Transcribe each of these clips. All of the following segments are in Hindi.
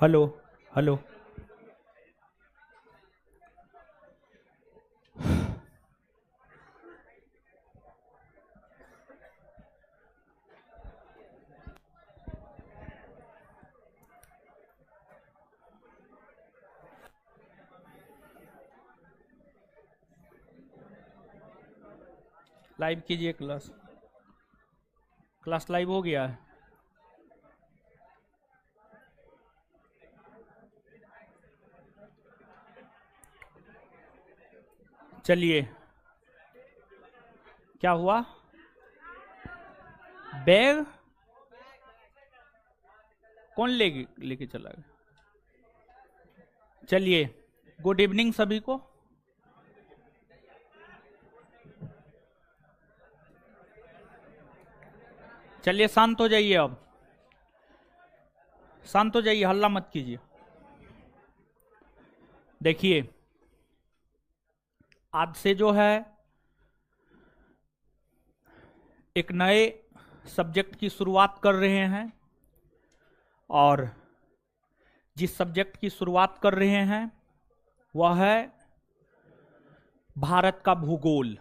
हेलो। हेलो। लाइव कीजिए क्लास। क्लास लाइव हो गया है। चलिए, क्या हुआ? बैग कौन लेके चला गया? चलिए, गुड इवनिंग सभी को। चलिए शांत हो जाइए, अब शांत हो जाइए, हल्ला मत कीजिए। देखिए, आज से जो है एक नए सब्जेक्ट की शुरुआत कर रहे हैं, और जिस सब्जेक्ट की शुरुआत कर रहे हैं वह है भारत का भूगोल।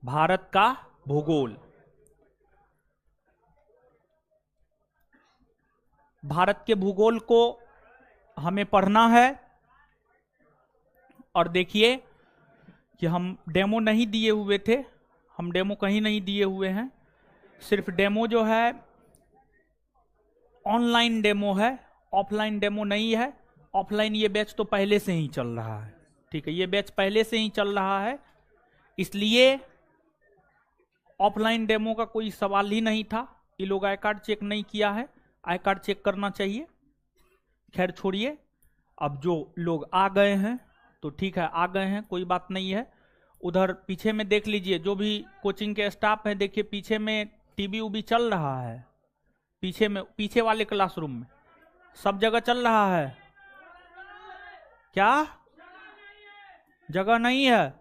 भारत का भूगोल। भारत के भूगोल को हमें पढ़ना है। और देखिए कि हम डेमो नहीं दिए हुए थे, हम डेमो कहीं नहीं दिए हुए हैं। सिर्फ डेमो जो है ऑनलाइन डेमो है, ऑफलाइन डेमो नहीं है। ऑफलाइन ये बैच तो पहले से ही चल रहा है, ठीक है, ये बैच पहले से ही चल रहा है, इसलिए ऑफलाइन डेमो का कोई सवाल ही नहीं था। ये लोग आई कार्ड चेक नहीं किया है, आई कार्ड चेक करना चाहिए। खैर छोड़िए, अब जो लोग आ गए हैं तो ठीक है, आ गए हैं, कोई बात नहीं है। उधर पीछे में देख लीजिए, जो भी कोचिंग के स्टाफ है, देखिए पीछे में टीवी उबी चल रहा है। पीछे में, पीछे वाले क्लासरूम में सब जगह चल रहा है। क्या जगह नहीं है?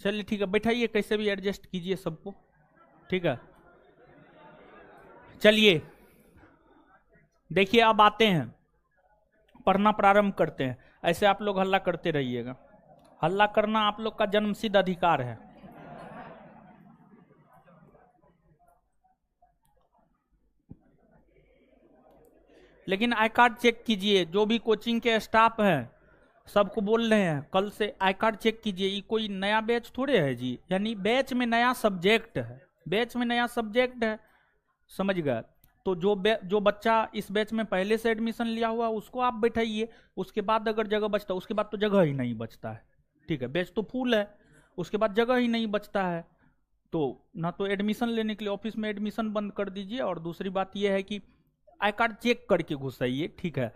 चलिए ठीक है, बैठाइए, कैसे भी एडजस्ट कीजिए सबको, ठीक है। चलिए देखिए, अब आते हैं, पढ़ना प्रारंभ करते हैं। ऐसे आप लोग हल्ला करते रहिएगा, हल्ला करना आप लोग का जन्मसिद्ध अधिकार है। लेकिन आई कार्ड चेक कीजिए, जो भी कोचिंग के स्टाफ हैं सबको बोल रहे हैं कल से आई कार्ड चेक कीजिए। ये कोई नया बैच थोड़े है जी, यानी बैच में नया सब्जेक्ट है, बैच में नया सब्जेक्ट है, समझ गए? तो जो बच्चा इस बैच में पहले से एडमिशन लिया हुआ उसको आप बैठाइए। उसके बाद अगर जगह बचता, उसके बाद तो जगह ही नहीं बचता है, ठीक है, बैच तो फुल है, उसके बाद जगह ही नहीं बचता है। तो ना तो एडमिशन लेने के लिए ऑफिस में एडमिशन बंद कर दीजिए, और दूसरी बात यह है कि आई कार्ड चेक करके घुसाइए, ठीक है।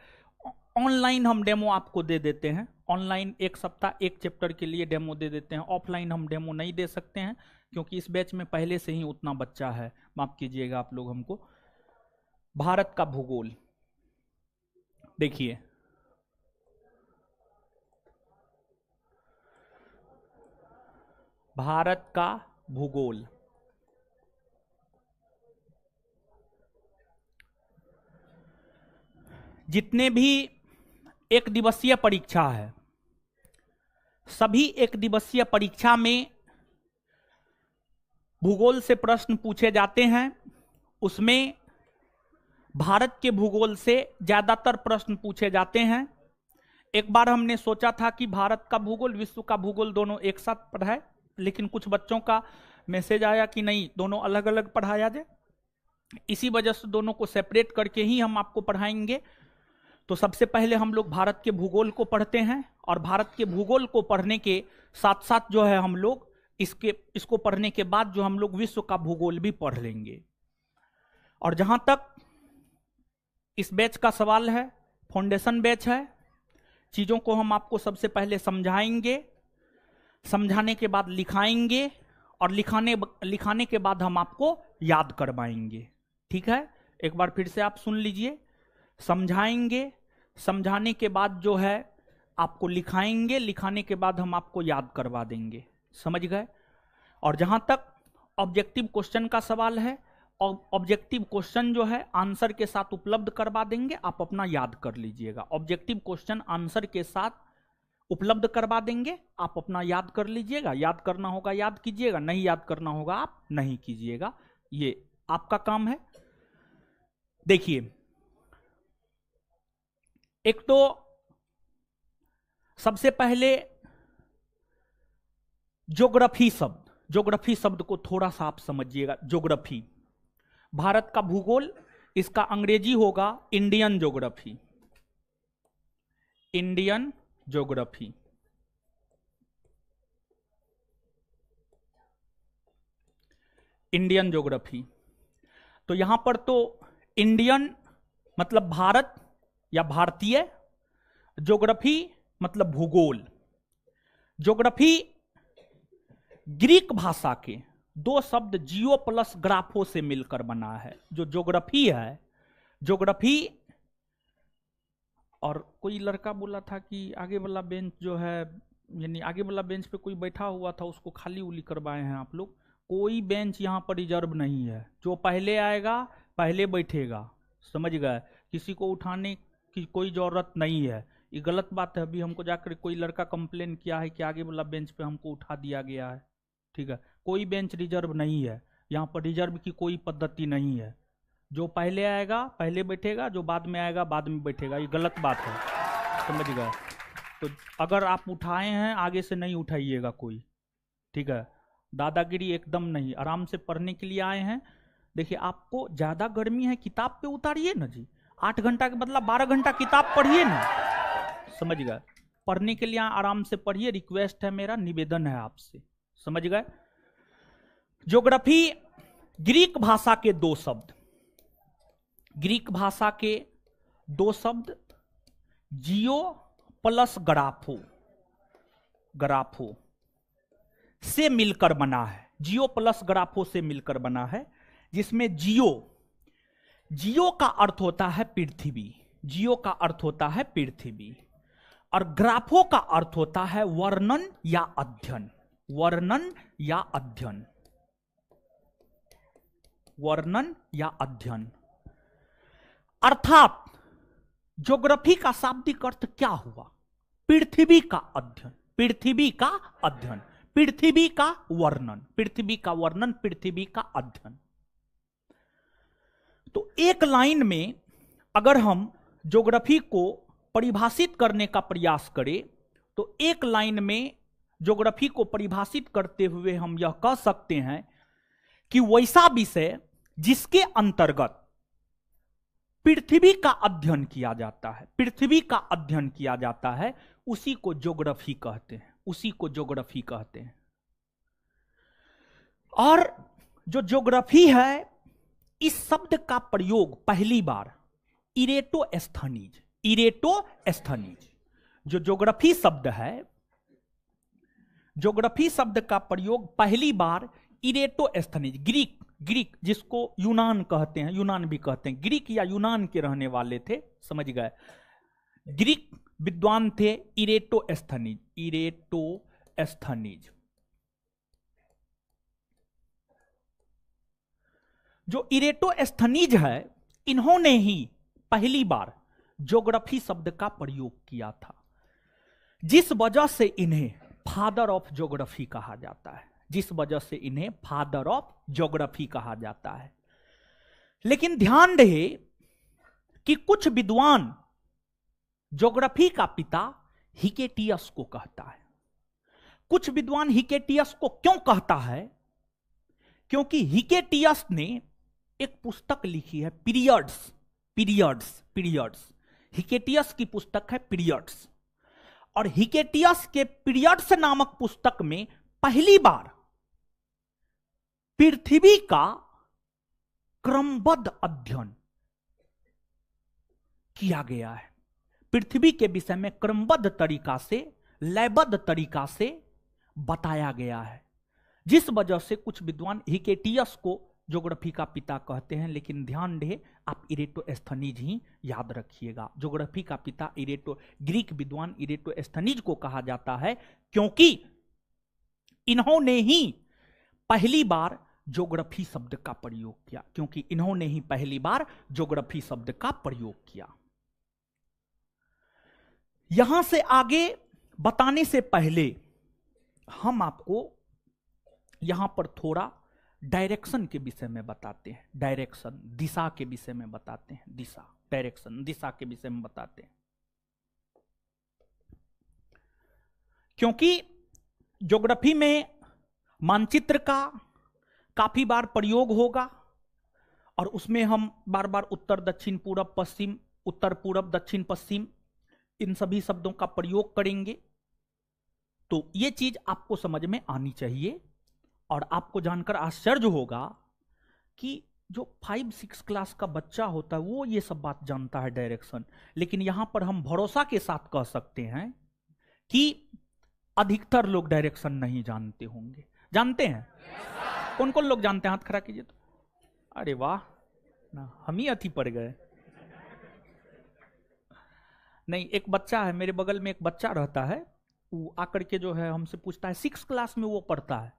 ऑनलाइन हम डेमो आपको दे देते हैं, ऑनलाइन एक सप्ताह एक चैप्टर के लिए डेमो दे देते हैं। ऑफलाइन हम डेमो नहीं दे सकते हैं, क्योंकि इस बैच में पहले से ही उतना बच्चा है, माफ कीजिएगा आप लोग हमको। भारत का भूगोल देखिए, भारत का भूगोल जितने भी एक दिवसीय परीक्षा है, सभी एक दिवसीय परीक्षा में भूगोल से प्रश्न पूछे जाते हैं। उसमें भारत के भूगोल से ज्यादातर प्रश्न पूछे जाते हैं। एक बार हमने सोचा था कि भारत का भूगोल, विश्व का भूगोल दोनों एक साथ पढ़ाए, लेकिन कुछ बच्चों का मैसेज आया कि नहीं, दोनों अलग अलग पढ़ाया जाए। इसी वजह से दोनों को सेपरेट करके ही हम आपको पढ़ाएंगे। तो सबसे पहले हम लोग भारत के भूगोल को पढ़ते हैं, और भारत के भूगोल को पढ़ने के साथ साथ जो है हम लोग इसको पढ़ने के बाद जो हम लोग विश्व का भूगोल भी पढ़ लेंगे। और जहां तक इस बैच का सवाल है, फाउंडेशन बैच है, चीजों को हम आपको सबसे पहले समझाएंगे, समझाने के बाद लिखाएंगे, और लिखाने के बाद हम आपको याद करवाएंगे, ठीक है। एक बार फिर से आप सुन लीजिए, समझाएंगे, समझाने के बाद जो है आपको लिखाएंगे, लिखाने के बाद हम आपको याद करवा देंगे, समझ गए। और जहां तक ऑब्जेक्टिव क्वेश्चन का सवाल है, ऑब्जेक्टिव क्वेश्चन जो है आंसर के साथ उपलब्ध करवा देंगे, आप अपना याद कर लीजिएगा। ऑब्जेक्टिव क्वेश्चन आंसर के साथ उपलब्ध करवा देंगे, आप अपना याद कर लीजिएगा। याद करना होगा याद कीजिएगा, नहीं याद करना होगा आप नहीं कीजिएगा, ये आपका काम है। देखिए, एक तो सबसे पहले ज्योग्राफी शब्द, ज्योग्राफी शब्द को थोड़ा सा आप समझिएगा। ज्योग्राफी भारत का भूगोल, इसका अंग्रेजी होगा Indian geography, Indian geography. Indian geography, तो यहां पर तो इंडियन मतलब भारत या भारतीय, ज्योग्राफी मतलब भूगोल। ज्योग्राफी ग्रीक भाषा के दो शब्द जियो प्लस ग्राफो से मिलकर बना है। जो ज्योग्राफी है, ज्योग्राफी, और कोई लड़का बोला था कि आगे वाला बेंच जो है, यानी आगे वाला बेंच पे कोई बैठा हुआ था, उसको खाली उली करवाए हैं आप लोग। कोई बेंच यहाँ पर रिजर्व नहीं है, जो पहले आएगा पहले बैठेगा, समझ गए। किसी को उठाने की कोई जरूरत नहीं है, ये गलत बात है। अभी हमको जाकर कोई लड़का कंप्लेन किया है कि आगे वाला बेंच पे हमको उठा दिया गया है, ठीक है। कोई बेंच रिजर्व नहीं है, यहाँ पर रिजर्व की कोई पद्धति नहीं है। जो पहले आएगा पहले बैठेगा, जो बाद में आएगा बाद में बैठेगा, ये गलत बात है, समझ गए। तो अगर आप उठाए हैं आगे से नहीं उठाइएगा कोई, ठीक है। दादागिरी एकदम नहीं, आराम से पढ़ने के लिए आए हैं। देखिए, आपको ज्यादा गर्मी है, किताब पे उतारिए ना जी, 8 घंटा के बदला 12 घंटा किताब पढ़िए ना, समझ गए। पढ़ने के लिए आराम से पढ़िए, रिक्वेस्ट है मेरा, निवेदन है आपसे, समझ गए। ज्योग्राफी ग्रीक भाषा के दो शब्द, ग्रीक भाषा के दो शब्द जियो प्लस ग्राफो, ग्राफो से मिलकर बना है। जियो प्लस ग्राफो से मिलकर बना है, जिसमें जियो, जियो का अर्थ होता है पृथ्वी, जियो का अर्थ होता है पृथ्वी, और ग्राफो का अर्थ होता है वर्णन या अध्ययन, वर्णन या अध्ययन, वर्णन या अध्ययन। अर्थात ज्योग्राफी का शाब्दिक अर्थ क्या हुआ? पृथ्वी का अध्ययन, पृथ्वी का अध्ययन, पृथ्वी का वर्णन, पृथ्वी का वर्णन, पृथ्वी का अध्ययन। तो एक लाइन में अगर हम ज्योग्राफी को परिभाषित करने का प्रयास करें, तो एक लाइन में ज्योग्राफी को परिभाषित करते हुए हम यह कह सकते हैं कि वैसा विषय जिसके अंतर्गत पृथ्वी का अध्ययन किया जाता है, पृथ्वी का अध्ययन किया जाता है, उसी को ज्योग्राफी कहते हैं, उसी को ज्योग्राफी कहते हैं। और जो ज्योग्राफी है, इस शब्द का प्रयोग पहली बार इरेटोस्थनीज, इरेटोस्थनीज, जो ज्योग्राफी शब्द है, ज्योग्राफी शब्द का प्रयोग पहली बार इरेटोस्थनीज, ग्रीक, ग्रीक जिसको यूनान कहते हैं, यूनान भी कहते हैं, ग्रीक या यूनान के रहने वाले थे, समझ गए। ग्रीक विद्वान थे इरेटोस्थनीज, इरेटोस्थनीज। जो इरेटोस्थनीज है, इन्होंने ही पहली बार ज्योग्राफी शब्द का प्रयोग किया था, जिस वजह से इन्हें फादर ऑफ ज्योग्राफी कहा जाता है, जिस वजह से इन्हें फादर ऑफ ज्योग्राफी कहा जाता है। लेकिन ध्यान रहे कि कुछ विद्वान ज्योग्राफी का पिता हिकेटियस को कहता है। कुछ विद्वान हिकेटियस को क्यों कहता है? क्योंकि हिकेटियस ने एक पुस्तक लिखी है, पीरियड्स, पीरियड्स, पीरियड्स। हिकेटियस की पुस्तक है पीरियड्स, और हिकेटियस के पीरियड्स नामक पुस्तक में पहली बार पृथ्वी का क्रमबद्ध अध्ययन किया गया है। पृथ्वी के विषय में क्रमबद्ध तरीका से, लयबद्ध तरीका से बताया गया है, जिस वजह से कुछ विद्वान हिकेटियस को ज्योग्राफी का पिता कहते हैं। लेकिन ध्यान रहे, आप इरेटोस्थनीज ही याद रखिएगा। ज्योग्राफी का पिता ग्रीक विद्वान इरेटोस्थनीज को कहा जाता है, क्योंकि इन्होंने ही पहली बार ज्योग्राफी शब्द का प्रयोग किया, क्योंकि इन्होंने ही पहली बार ज्योग्राफी शब्द का प्रयोग किया। यहां से आगे बताने से पहले हम आपको यहां पर थोड़ा डायरेक्शन के विषय में बताते हैं। डायरेक्शन, दिशा के विषय में बताते हैं। दिशा, डायरेक्शन, दिशा के विषय में बताते हैं। क्योंकि ज्योग्राफी में मानचित्र का काफी बार प्रयोग होगा और उसमें हम बार बार उत्तर दक्षिण पूरब पश्चिम, उत्तर पूरब दक्षिण पश्चिम, इन सभी शब्दों का प्रयोग करेंगे। तो ये चीज आपको समझ में आनी चाहिए और आपको जानकर आश्चर्य होगा कि जो 5-6 क्लास का बच्चा होता है वो ये सब बात जानता है डायरेक्शन, लेकिन यहां पर हम भरोसा के साथ कह सकते हैं कि अधिकतर लोग डायरेक्शन नहीं जानते होंगे। जानते हैं? कौन कौन लोग जानते हैं? हाथ खड़ा कीजिए तो। अरे वाह, ना हम ही अति पड़ गए। नहीं, एक बच्चा है मेरे बगल में, एक बच्चा रहता है, वो आकर के जो है हमसे पूछता है, 6 क्लास में वो पढ़ता है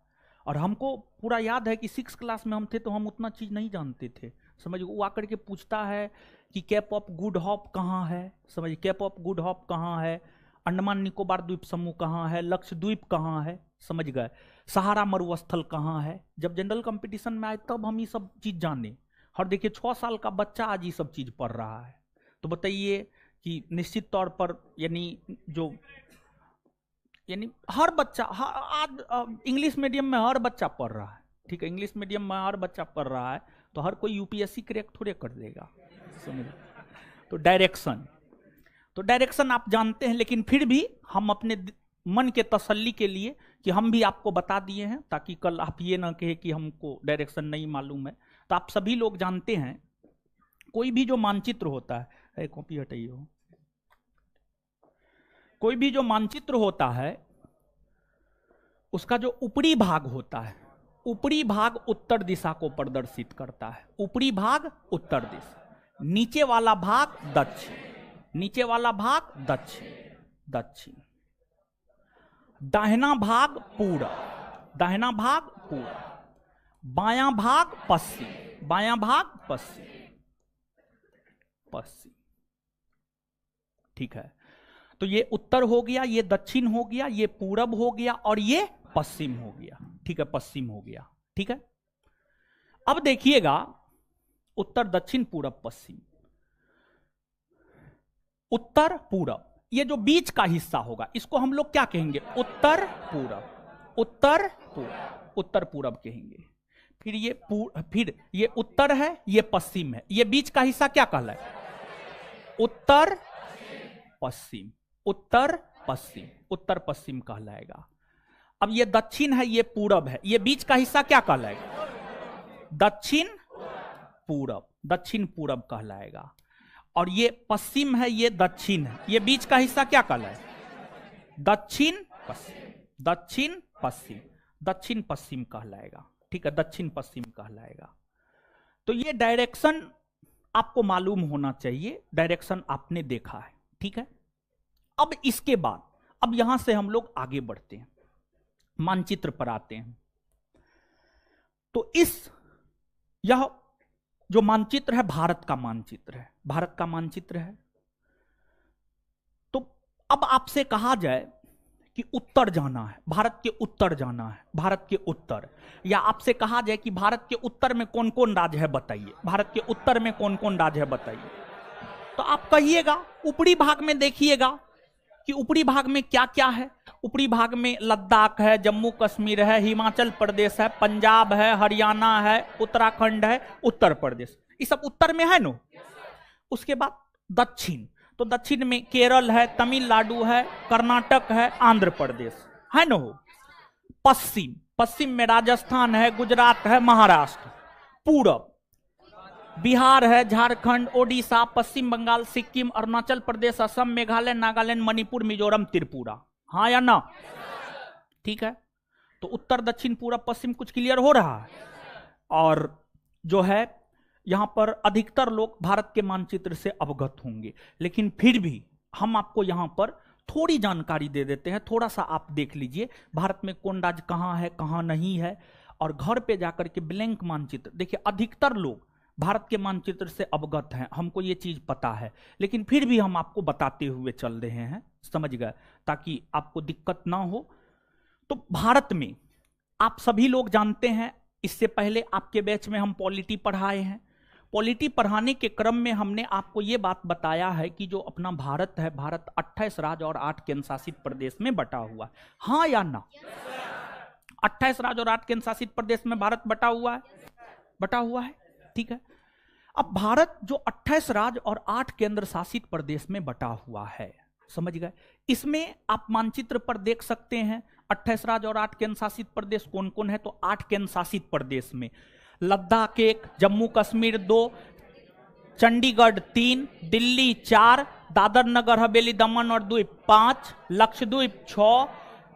और हमको पूरा याद है कि 6 क्लास में हम थे तो हम उतना चीज नहीं जानते थे। समझ, वो आकर के पूछता है कि केप ऑफ गुड होप कहाँ है। समझ, केप ऑफ गुड होप कहाँ है, अंडमान निकोबार द्वीप समूह कहाँ है, लक्षद्वीप कहाँ है, समझ गए, सहारा मरुस्थल कहाँ है। जब जनरल कंपटीशन में आए तब हम ये सब चीज जाने। और देखिए 6 साल का बच्चा आज ये सब चीज पढ़ रहा है। तो बताइए कि निश्चित तौर पर यानी हर बच्चा आज इंग्लिश मीडियम में हर बच्चा पढ़ रहा है। ठीक है, इंग्लिश मीडियम में हर बच्चा पढ़ रहा है, तो हर कोई यूपीएससी क्रैक थोड़े कर देगा। समझ, तो डायरेक्शन आप जानते हैं, लेकिन फिर भी हम अपने मन के तसल्ली के लिए कि हम भी आपको बता दिए हैं, ताकि कल आप ये ना कहे कि हमको डायरेक्शन नहीं मालूम है। तो आप सभी लोग जानते हैं, कोई भी जो मानचित्र होता है, कॉपी हटाइए हो, कोई भी जो मानचित्र होता है उसका जो ऊपरी भाग होता है, ऊपरी भाग उत्तर दिशा को प्रदर्शित करता है। ऊपरी भाग उत्तर दिशा, नीचे वाला भाग दक्षिण, नीचे वाला भाग दक्षिण, दाहिना भाग पूरब, दाहिना भाग पूरब, बायां भाग पश्चिम, बायां भाग पश्चिम। ठीक है, तो ये उत्तर हो गया, ये दक्षिण हो गया, ये पूरब हो गया और ये पश्चिम हो गया। ठीक है, पश्चिम हो गया। ठीक है, अब देखिएगा उत्तर दक्षिण पूरब पश्चिम, उत्तर पूरब, ये जो बीच का हिस्सा होगा इसको हम लोग क्या कहेंगे? उत्तर पूरब, उत्तर पूरब, उत्तर पूरब कहेंगे। फिर ये उत्तर है, ये पश्चिम है, ये बीच का हिस्सा क्या कहलाए? उत्तर पश्चिम, उत्तर पश्चिम, उत्तर पश्चिम कहलाएगा। अब ये दक्षिण है, ये पूरब है, ये बीच का हिस्सा क्या कहलाएगा? दक्षिण पूरब, दक्षिण पूरब कहलाएगा। और ये पश्चिम है, ये दक्षिण है, ये बीच का हिस्सा क्या कहलाएगा? दक्षिण पश्चिम, दक्षिण पश्चिम, दक्षिण पश्चिम कहलाएगा। ठीक है, दक्षिण पश्चिम कहलाएगा। तो ये डायरेक्शन आपको मालूम होना चाहिए, डायरेक्शन आपने देखा है। ठीक है, अब इसके बाद अब यहां से हम लोग आगे बढ़ते हैं, मानचित्र पर आते हैं। तो यह जो मानचित्र है भारत का मानचित्र है, भारत का मानचित्र है। तो अब आपसे कहा जाए कि उत्तर जाना है, भारत के उत्तर जाना है, भारत के उत्तर, या आपसे कहा जाए कि भारत के उत्तर में कौन कौन राज्य है बताइए, भारत के उत्तर में कौन कौन राज्य है बताइए, तो आप कहिएगा ऊपरी भाग में देखिएगा कि ऊपरी भाग में क्या क्या है। ऊपरी भाग में लद्दाख है, जम्मू कश्मीर है, हिमाचल प्रदेश है, पंजाब है, हरियाणा है, उत्तराखंड है, उत्तर प्रदेश, ये सब उत्तर में है नो। उसके बाद दक्षिण, तो दक्षिण में केरल है, तमिलनाडु है, कर्नाटक है, आंध्र प्रदेश है नो। पश्चिम, पश्चिम में राजस्थान है, गुजरात है, महाराष्ट्र। पूरब बिहार है, झारखंड, ओडिशा, पश्चिम बंगाल, सिक्किम, अरुणाचल प्रदेश, असम, मेघालय, नागालैंड, मणिपुर, मिजोरम, त्रिपुरा। हाँ या ना? ठीक है, तो उत्तर दक्षिण पूरब पश्चिम कुछ क्लियर हो रहा है। और जो है यहां पर अधिकतर लोग भारत के मानचित्र से अवगत होंगे, लेकिन फिर भी हम आपको यहां पर थोड़ी जानकारी दे देते हैं। थोड़ा सा आप देख लीजिए भारत में कौन राज्य कहां है, कहां नहीं है, और घर पे जाकर के ब्लैंक मानचित्र, देखिए अधिकतर लोग भारत के मानचित्र से अवगत हैं, हमको ये चीज पता है, लेकिन फिर भी हम आपको बताते हुए चल रहे हैं, समझ गए, ताकि आपको दिक्कत ना हो। तो भारत में आप सभी लोग जानते हैं, इससे पहले आपके बैच में हम पॉलिटी पढ़ाए हैं। पॉलिटी पढ़ाने के क्रम में हमने आपको ये बात बताया है कि जो अपना भारत है, भारत 28 राज्य और 8 केंद्र शासित प्रदेश में बटा हुआ है, हाँ या ना? 28 राज्य और 8 केंद्र शासित प्रदेश में भारत बटा हुआ है, बटा हुआ है, ठीक है। अब भारत जो 28 राज्य और 8 केंद्र शासित प्रदेश में बटा हुआ है, समझ गए, इसमें आप मानचित्र पर देख सकते हैं 28 राज्य और 8 केंद्र शासित प्रदेश कौन कौन है। तो 8 केंद्र शासित प्रदेश में लद्दाख 1, जम्मू कश्मीर 2, चंडीगढ़ 3, दिल्ली 4, दादर नगर हवेली दमन और द्वीप 5, लक्षद्वीप 6,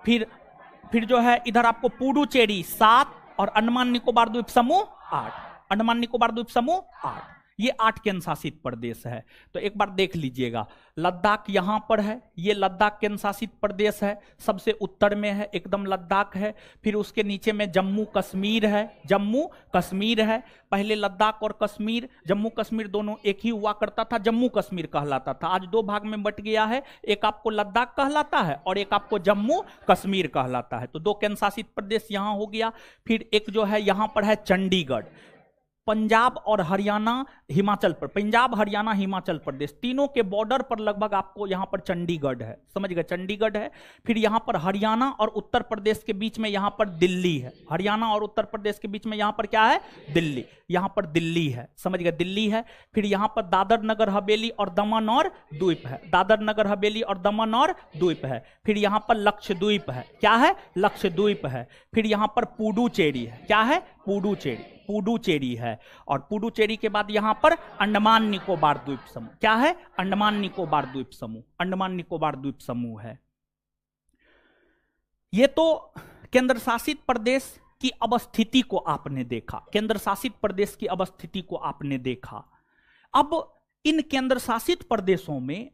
फिर जो है इधर आपको पुडुचेरी 7 और अंडमान निकोबार द्वीप समूह 8, अंडमान निकोबार द्वीप समूह 8, ये 8 केंद्र शासित प्रदेश है। तो एक बार देख लीजिएगा, लद्दाख यहां पर है, ये लद्दाख केंद्र शासित प्रदेश है, सबसे उत्तर में है एकदम लद्दाख है। फिर उसके नीचे में जम्मू कश्मीर है, जम्मू कश्मीर है। पहले लद्दाख और कश्मीर, जम्मू कश्मीर दोनों एक ही हुआ करता था, जम्मू कश्मीर कहलाता था, आज 2 भाग में बट गया है, एक आपको लद्दाख कहलाता है और एक आपको जम्मू कश्मीर कहलाता है। तो 2 केंद्र शासित प्रदेश यहां हो गया। फिर एक जो है यहां पर है चंडीगढ़, पंजाब और हरियाणा हिमाचल पर, पंजाब हरियाणा हिमाचल प्रदेश तीनों के बॉर्डर पर लगभग आपको यहां पर चंडीगढ़ है, समझ गए, चंडीगढ़ है। फिर यहां पर हरियाणा और उत्तर प्रदेश के बीच में यहां पर दिल्ली है, हरियाणा और उत्तर प्रदेश के बीच में यहां पर क्या है, दिल्ली, यहां पर दिल्ली है, समझ गए, दिल्ली है। फिर यहां पर दादर नगर हवेली और दमन और द्वीप है, दादर नगर हवेली और दमन और द्वीप है। फिर यहां पर लक्षद्वीप है, क्या है, लक्षद्वीप है। फिर यहां पर पुडुचेरी है, क्या है, पुडुचेरी, पुडुचेरी है। और पुडुचेरी के बाद यहां पर अंडमान निकोबार द्वीप समूह, क्या है, अंडमान निकोबार द्वीप समूह, अंडमान निकोबार द्वीप समूह है। ये तो केंद्र शासित प्रदेश की अवस्थिति को आपने देखा, केंद्र शासित प्रदेश की अवस्थिति को आपने देखा। अब इन केंद्र शासित प्रदेशों में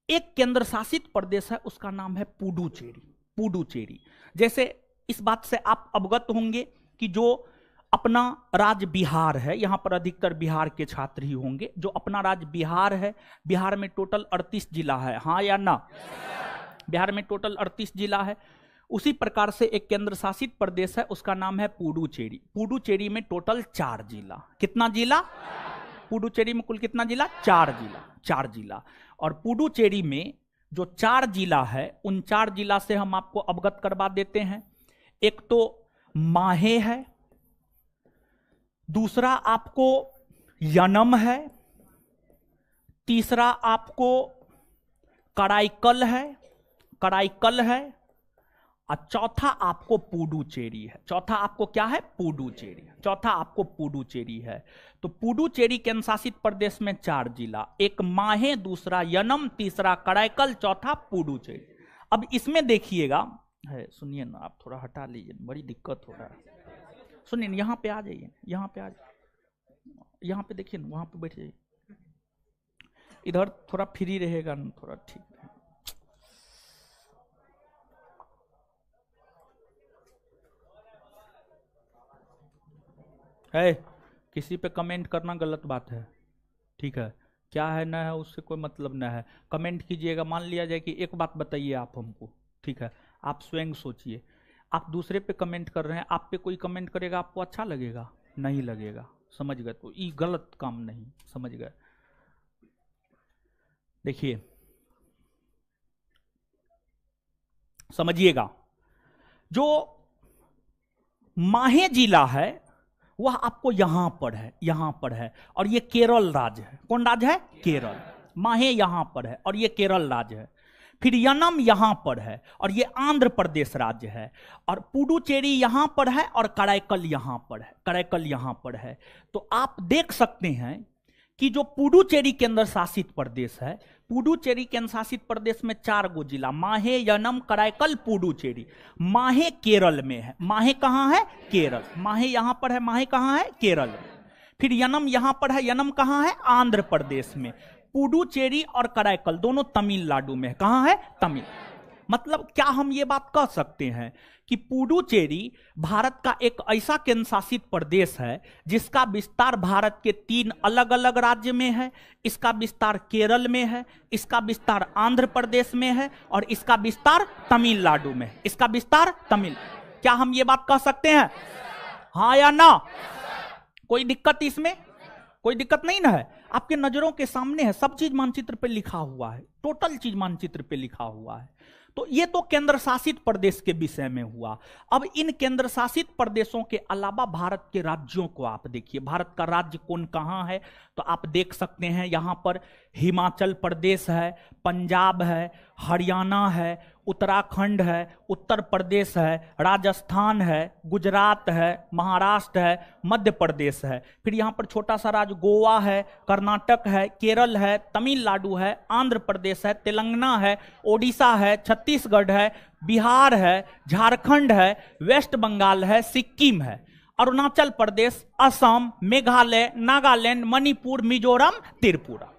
एक केंद्र शासित प्रदेश है, उसका नाम है पुडुचेरी, पुडुचेरी। जैसे इस बात से आप अवगत होंगे कि जो अपना राज्य बिहार है, यहां पर अधिकतर बिहार के छात्र ही होंगे, जो अपना राज्य बिहार है, बिहार में टोटल 38 जिला है, हाँ या ना? बिहार में टोटल 38 जिला है। उसी प्रकार से एक केंद्र शासित प्रदेश है, उसका नाम है पुडुचेरी। पुडुचेरी में टोटल 4 जिला, कितना जिला? पुडुचेरी में कुल कितना जिला? 4 जिला, 4 जिला। और पुडुचेरी में जो 4 जिला है, उन 4 जिला से हम आपको अवगत करवा देते हैं। एक तो माहे है, दूसरा आपको यनम है, तीसरा आपको कराईकल है, कराईकल है, और चौथा आपको पुडुचेरी है। चौथा आपको क्या है? पुडुचेरी, चौथा आपको पुडुचेरी है। तो पुडुचेरी केंद्र शासित प्रदेश में 4 जिला, एक माहे, दूसरा यनम, तीसरा कराईकल, चौथा पुडुचेरी। अब इसमें देखिएगा, है सुनिए ना, आप थोड़ा हटा लीजिए, बड़ी दिक्कत हो रहा है। सुनिए, यहाँ पे आ जाइए, यहाँ पे आ जाइए, यहाँ पे देखिए ना, वहां पे बैठ जाइए, इधर थोड़ा फ्री रहेगा ना, थोड़ा ठीक है। किसी पे कमेंट करना गलत बात है, ठीक है, क्या है ना है उससे कोई मतलब ना है। कमेंट कीजिएगा, मान लिया जाए कि एक बात बताइए आप हमको, ठीक है, आप स्वयं सोचिए, आप दूसरे पे कमेंट कर रहे हैं, आप पे कोई कमेंट करेगा, आपको अच्छा लगेगा? नहीं लगेगा, समझ गए? तो ये गलत काम नहीं, समझ गए? देखिए समझिएगा, जो माहे जिला है वह आपको यहां पर है, यहां पर है, और ये केरल राज्य है। कौन राज्य है? केरल। माहे यहां पर है और ये केरल राज्य है। फिर यनम यहां पर है और ये आंध्र प्रदेश राज्य है। और पुडुचेरी यहां पर है और कराईकल यहां पर है, कराईकल यहां पर है। तो आप देख सकते हैं कि जो पुडुचेरी केंद्र शासित प्रदेश है, पुडुचेरी केंद्र शासित प्रदेश में 4 गो जिला, माहे, यनम, कराईकल, पुडुचेरी। माहे केरल में है, माहे कहां है? केरल। माहे यहां पर है, माहे कहां है? केरल में। फिर यनम यहां पर है, यनम कहां है? आंध्र प्रदेश में। पुडुचेरी और कराईकल दोनों तमिलनाडु में है, कहां है? तमिल। मतलब क्या हम ये बात कह सकते हैं कि पुडुचेरी भारत का एक ऐसा केंद्र शासित प्रदेश है जिसका विस्तार भारत के 3 अलग अलग राज्य में है, इसका विस्तार केरल में है, इसका विस्तार आंध्र प्रदेश में है और इसका विस्तार तमिलनाडु में है। इसका विस्तार क्या हम ये बात कह सकते हैं? हाँ या ना? कोई दिक्कत इसमें? कोई दिक्कत नहीं ना है? आपके नजरों के सामने है, सब चीज मानचित्र पे लिखा हुआ है, टोटल चीज मानचित्र पे लिखा हुआ है। तो ये तो केंद्र शासित प्रदेश के विषय में हुआ। अब इन केंद्र शासित प्रदेशों के अलावा भारत के राज्यों को आप देखिए, भारत का राज्य कौन कहां है, तो आप देख सकते हैं यहां पर हिमाचल प्रदेश है, पंजाब है, हरियाणा है, उत्तराखंड है, उत्तर प्रदेश है, राजस्थान है, गुजरात है, महाराष्ट्र है, मध्य प्रदेश है। फिर यहां पर छोटा सा राज्य गोवा है, कर्नाटक है, केरल है, तमिलनाडु है, आंध्र प्रदेश है, तेलंगाना है, ओडिशा है, छत्तीसगढ़ है, बिहार है, झारखंड है, वेस्ट बंगाल है, सिक्किम है, अरुणाचल प्रदेश, असम, मेघालय, नागालैंड, मणिपुर, मिजोरम, त्रिपुरा।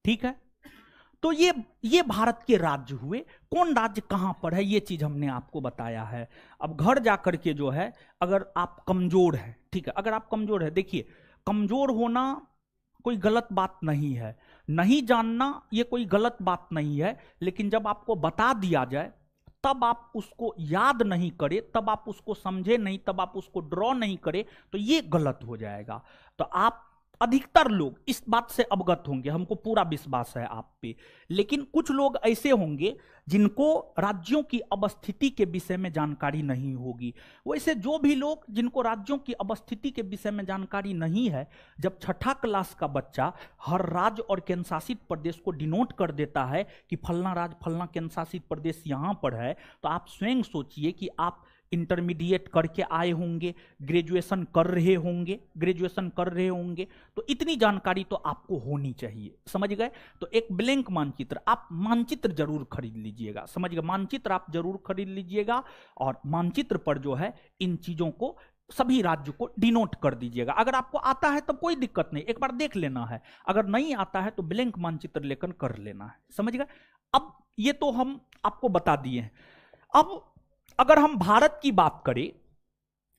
ठीक है, तो ये भारत के राज्य हुए। कौन राज्य कहां पर है ये चीज हमने आपको बताया है। अब घर जाकर के जो है, अगर आप कमजोर है, ठीक है, अगर आप कमजोर है, देखिए कमजोर होना कोई गलत बात नहीं है, नहीं जानना ये कोई गलत बात नहीं है, लेकिन जब आपको बता दिया जाए तब आप उसको याद नहीं करें, तब आप उसको समझे नहीं, तब आप उसको ड्रॉ नहीं करें, तो ये गलत हो जाएगा। तो आप अधिकतर लोग इस बात से अवगत होंगे, हमको पूरा विश्वास है आप पे। लेकिन कुछ लोग ऐसे होंगे जिनको राज्यों की अवस्थिति के विषय में जानकारी नहीं होगी। वैसे जो भी लोग जिनको राज्यों की अवस्थिति के विषय में जानकारी नहीं है, जब 6ठा क्लास का बच्चा हर राज्य और केंद्र शासित प्रदेश को डिनोट कर देता है कि फलना राज्य फलना केंद्र शासित प्रदेश यहां पर है, तो आप स्वयं सोचिए कि आप इंटरमीडिएट करके आए होंगे, ग्रेजुएशन कर रहे होंगे, तो इतनी जानकारी तो आपको होनी चाहिए। समझ गए? तो एक ब्लैंक मानचित्र, आप मानचित्र जरूर खरीद लीजिएगा, समझ गए? मानचित्र आप जरूर खरीद लीजिएगा और मानचित्र पर जो है इन चीजों को, सभी राज्यों को डिनोट कर दीजिएगा। अगर आपको आता है तो कोई दिक्कत नहीं, एक बार देख लेना है, अगर नहीं आता है तो ब्लैंक मानचित्र लेकर कर लेना है। समझ गए? अब ये तो हम आपको बता दिए हैं। अब अगर हम भारत की बात करें,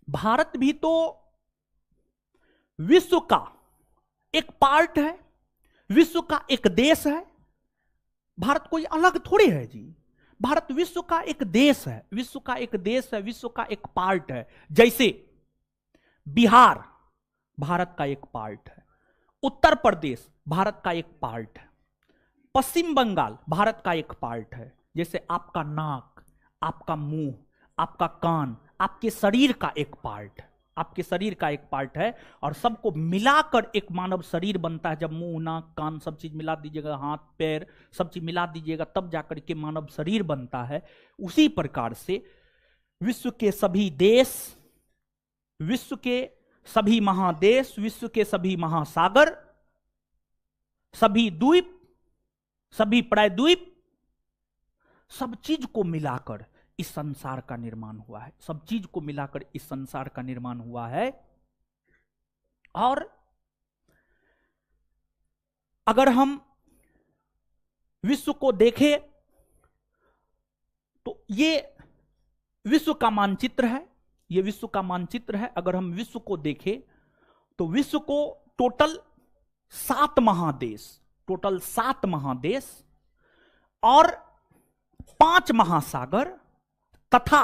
भारत भी तो विश्व का एक पार्ट है, विश्व का एक देश है। भारत कोई अलग थोड़ी है जी, भारत विश्व का एक देश है, विश्व का एक देश है, विश्व का एक पार्ट है। जैसे बिहार भारत का एक पार्ट है, उत्तर प्रदेश भारत का एक पार्ट है, पश्चिम बंगाल भारत का एक पार्ट है। जैसे आपका नाक, आपका मुंह, आपका कान आपके शरीर का एक पार्ट है, आपके शरीर का एक पार्ट है, और सबको मिलाकर एक मानव शरीर बनता है। जब मुंह, नाक, कान सब चीज मिला दीजिएगा, हाथ पैर सब चीज मिला दीजिएगा, तब जाकर के मानव शरीर बनता है। उसी प्रकार से विश्व के सभी देश, विश्व के सभी महादेश, विश्व के सभी महासागर, सभी द्वीप, सभी प्रायद्वीप, सब चीज को मिलाकर इस संसार का निर्माण हुआ है, सब चीज को मिलाकर इस संसार का निर्माण हुआ है। और अगर हम विश्व को देखें तो ये विश्व का मानचित्र है, ये विश्व का मानचित्र है। अगर हम विश्व को देखें तो विश्व को टोटल 7 महादेश, टोटल 7 महादेश और 5 महासागर तथा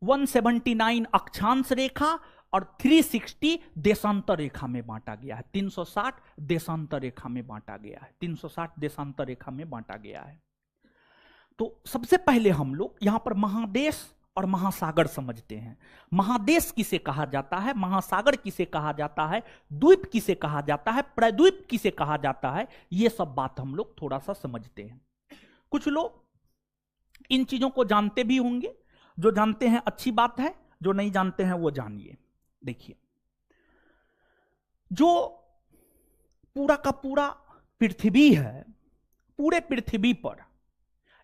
179 अक्षांश रेखा और 360 देशांतर रेखा में बांटा गया है। 360 देशांतर रेखा में बांटा गया है, 360 देशांतर रेखा में बांटा गया है। तो सबसे पहले हम लोग यहां पर महादेश और महासागर समझते हैं। महादेश किसे कहा जाता है, महासागर किसे कहा जाता है, द्वीप किसे कहा जाता है, प्रायद्वीप किसे कहा जाता है, ये सब बात हम लोग थोड़ा सा समझते हैं। कुछ लोग इन चीजों को जानते भी होंगे, जो जानते हैं अच्छी बात है, जो नहीं जानते हैं वो जानिए। देखिए, जो पूरा का पूरा पृथ्वी है, पूरे पृथ्वी पर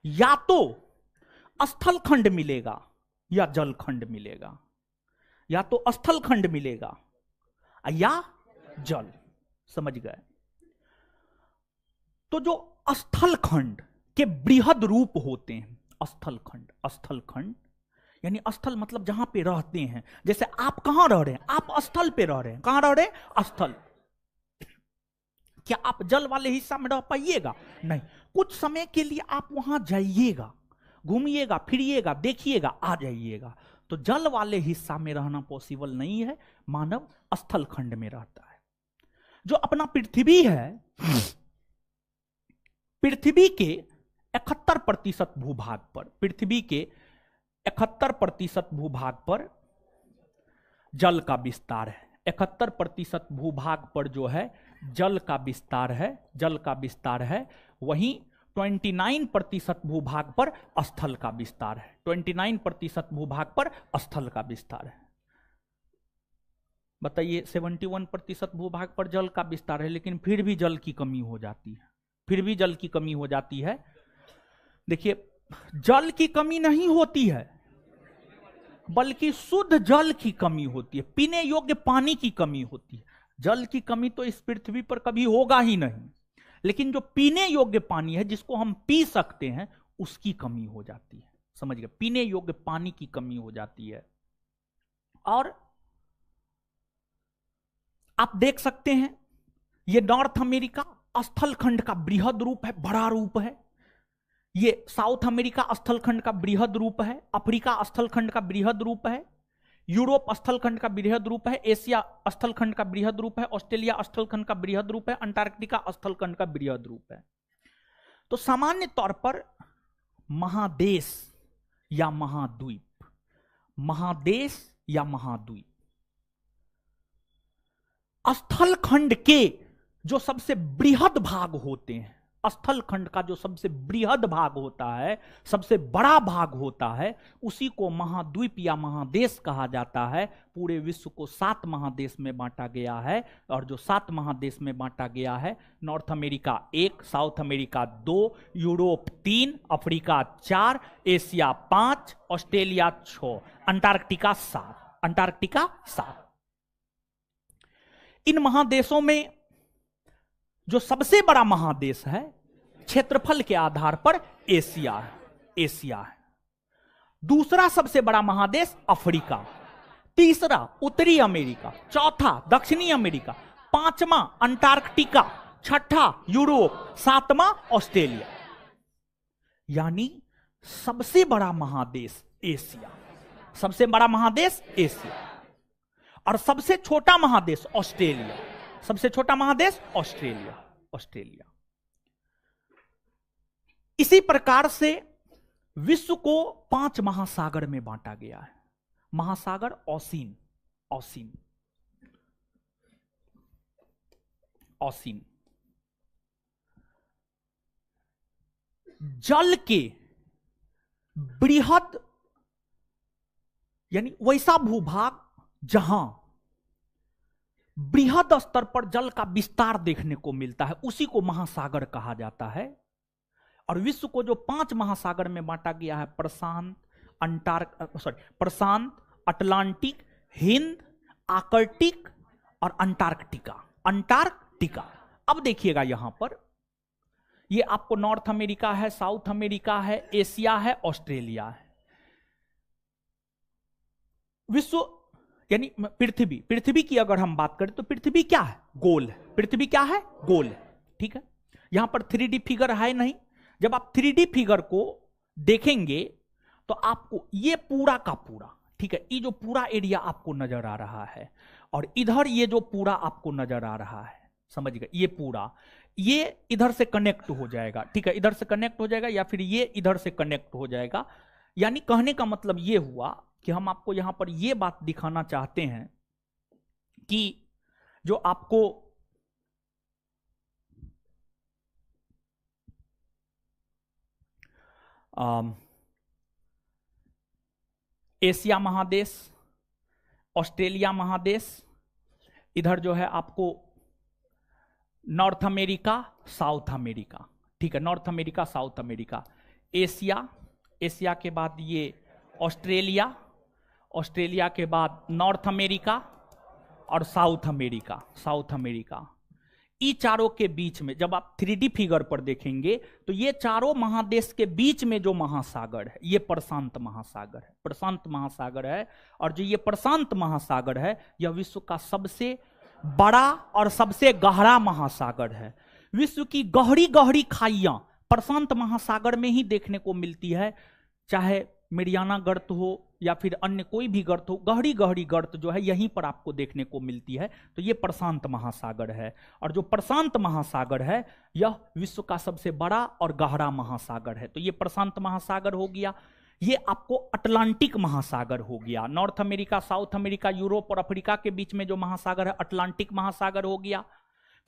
या तो स्थल खंड मिलेगा या जल खंड मिलेगा, या तो स्थल खंड मिलेगा या जल। समझ गए? तो जो स्थल खंड के बृहद रूप होते हैं। स्थल खंड, स्थल खंड यानी स्थल मतलब जहां पे रहते हैं। जैसे आप कहां रह रहे हैं? आप स्थल पे रह रहे हैं। कहां रह रहे हैं? स्थल। क्या आप जल वाले हिस्सा में रह पाइएगा? नहीं। कुछ समय के लिए आप वहां जाइएगा, घूमिएगा, फिरिएगा, देखिएगा, आ जाइएगा। तो जल वाले हिस्सा में रहना पॉसिबल नहीं है, मानव स्थल खंड में रहता है। जो अपना पृथ्वी है, पृथ्वी के 71% भूभाग पर, पृथ्वी के 71% भूभाग पर जल का विस्तार है। 71% भूभाग पर जो है जल का विस्तार है, जल का विस्तार है। वहीं 29% भूभाग पर स्थल का विस्तार है। 29% भूभाग पर स्थल का विस्तार है। बताइए, 71% भूभाग पर जल का विस्तार है, लेकिन फिर भी जल की कमी हो जाती है। फिर भी जल की कमी हो जाती है। देखिए, जल की कमी नहीं होती है, बल्कि शुद्ध जल की कमी होती है, पीने योग्य पानी की कमी होती है। जल की कमी तो इस पृथ्वी पर कभी होगा ही नहीं, लेकिन जो पीने योग्य पानी है, जिसको हम पी सकते हैं, उसकी कमी हो जाती है। समझ गए? पीने योग्य पानी की कमी हो जाती है। और आप देख सकते हैं, ये नॉर्थ अमेरिका स्थल खंड का बृहद रूप है, बड़ा रूप है। ये साउथ अमेरिका स्थल खंड का बृहद रूप है। अफ्रीका स्थल खंड का बृहद रूप है। यूरोप स्थल खंड का बृहद रूप है। एशिया स्थल खंड का बृहद रूप है। ऑस्ट्रेलिया स्थल खंड का बृहद रूप है। अंटार्कटिका स्थल खंड का बृहद रूप है। तो सामान्य तौर पर महादेश या महाद्वीप, महादेश या महाद्वीप, स्थल खंड के जो सबसे बृहद भाग होते हैं, स्थल खंड का जो सबसे बृहद भाग होता है, सबसे बड़ा भाग होता है, उसी को महाद्वीप या महादेश कहा जाता है। पूरे विश्व को 7 महादेश में बांटा गया है। और जो 7 महादेश में बांटा गया है, north America 1, south America 2, Europe 3, Africa 4, Asia 5, Australia 6, Antarctica 7, Antarctica 7। इन महादेशों में जो सबसे बड़ा महादेश है क्षेत्रफल के आधार पर एशिया है, एशिया है। दूसरा सबसे बड़ा महादेश अफ्रीका, तीसरा उत्तरी अमेरिका, चौथा दक्षिणी अमेरिका, पांचवा अंटार्कटिका, छठा यूरोप, सातवां ऑस्ट्रेलिया। यानी सबसे बड़ा महादेश एशिया, सबसे बड़ा महादेश एशिया, और सबसे छोटा महादेश ऑस्ट्रेलिया, सबसे छोटा महादेश ऑस्ट्रेलिया, ऑस्ट्रेलिया। इसी प्रकार से विश्व को 5 महासागर में बांटा गया है। महासागर ओशिन, ओशिन, ओशिन। जल के बृहद यानी वैसा भूभाग जहां बृहद स्तर पर जल का विस्तार देखने को मिलता है, उसी को महासागर कहा जाता है। और विश्व को जो 5 महासागर में बांटा गया है, प्रशांत, प्रशांत, अटलांटिक, हिंद, आर्कटिक और अंटार्कटिका, अंटार्कटिका। अब देखिएगा यहां पर, ये आपको नॉर्थ अमेरिका है, साउथ अमेरिका है, एशिया है, ऑस्ट्रेलिया है। विश्व यानी पृथ्वी, पृथ्वी की अगर हम बात करें तो पृथ्वी क्या है? गोल है। पृथ्वी क्या है? गोल है। ठीक है, यहां पर 3D फिगर है नहीं। जब आप 3D फिगर को देखेंगे तो आपको ये पूरा का पूरा, ठीक है, ये जो पूरा एरिया आपको नजर आ रहा है, और इधर ये जो पूरा आपको नजर आ रहा है, समझ गए, ये पूरा, ये इधर से कनेक्ट हो जाएगा। ठीक है, इधर से कनेक्ट हो जाएगा, या फिर ये इधर से कनेक्ट हो जाएगा। यानी कहने का मतलब ये हुआ कि हम आपको यहां पर यह बात दिखाना चाहते हैं कि जो आपको एशिया महादेश, ऑस्ट्रेलिया महादेश, इधर जो है आपको नॉर्थ अमेरिका, साउथ अमेरिका, ठीक है, north America, south America, Asia, Asia के बाद ये ऑस्ट्रेलिया, ऑस्ट्रेलिया के बाद नॉर्थ अमेरिका और साउथ अमेरिका, साउथ अमेरिका। ई चारों के बीच में जब आप 3D फिगर पर देखेंगे तो ये चारों महादेश के बीच में जो महासागर है ये प्रशांत महासागर है, प्रशांत महासागर है। और जो ये प्रशांत महासागर है यह विश्व का सबसे बड़ा और सबसे गहरा महासागर है। विश्व की गहरी गहरी खाइयां प्रशांत महासागर में ही देखने को मिलती है, चाहे मेरियाना गर्त हो या फिर अन्य कोई भी गर्त हो, गहरी गहरी गर्त जो है यहीं पर आपको देखने को मिलती है। तो ये प्रशांत महासागर है। और जो प्रशांत महासागर है यह विश्व का सबसे बड़ा और गहरा महासागर है। तो ये प्रशांत महासागर हो गया। ये आपको अटलांटिक महासागर हो गया। North America, south America, Europe और अफ्रीका के बीच में जो महासागर है अटलांटिक महासागर हो गया।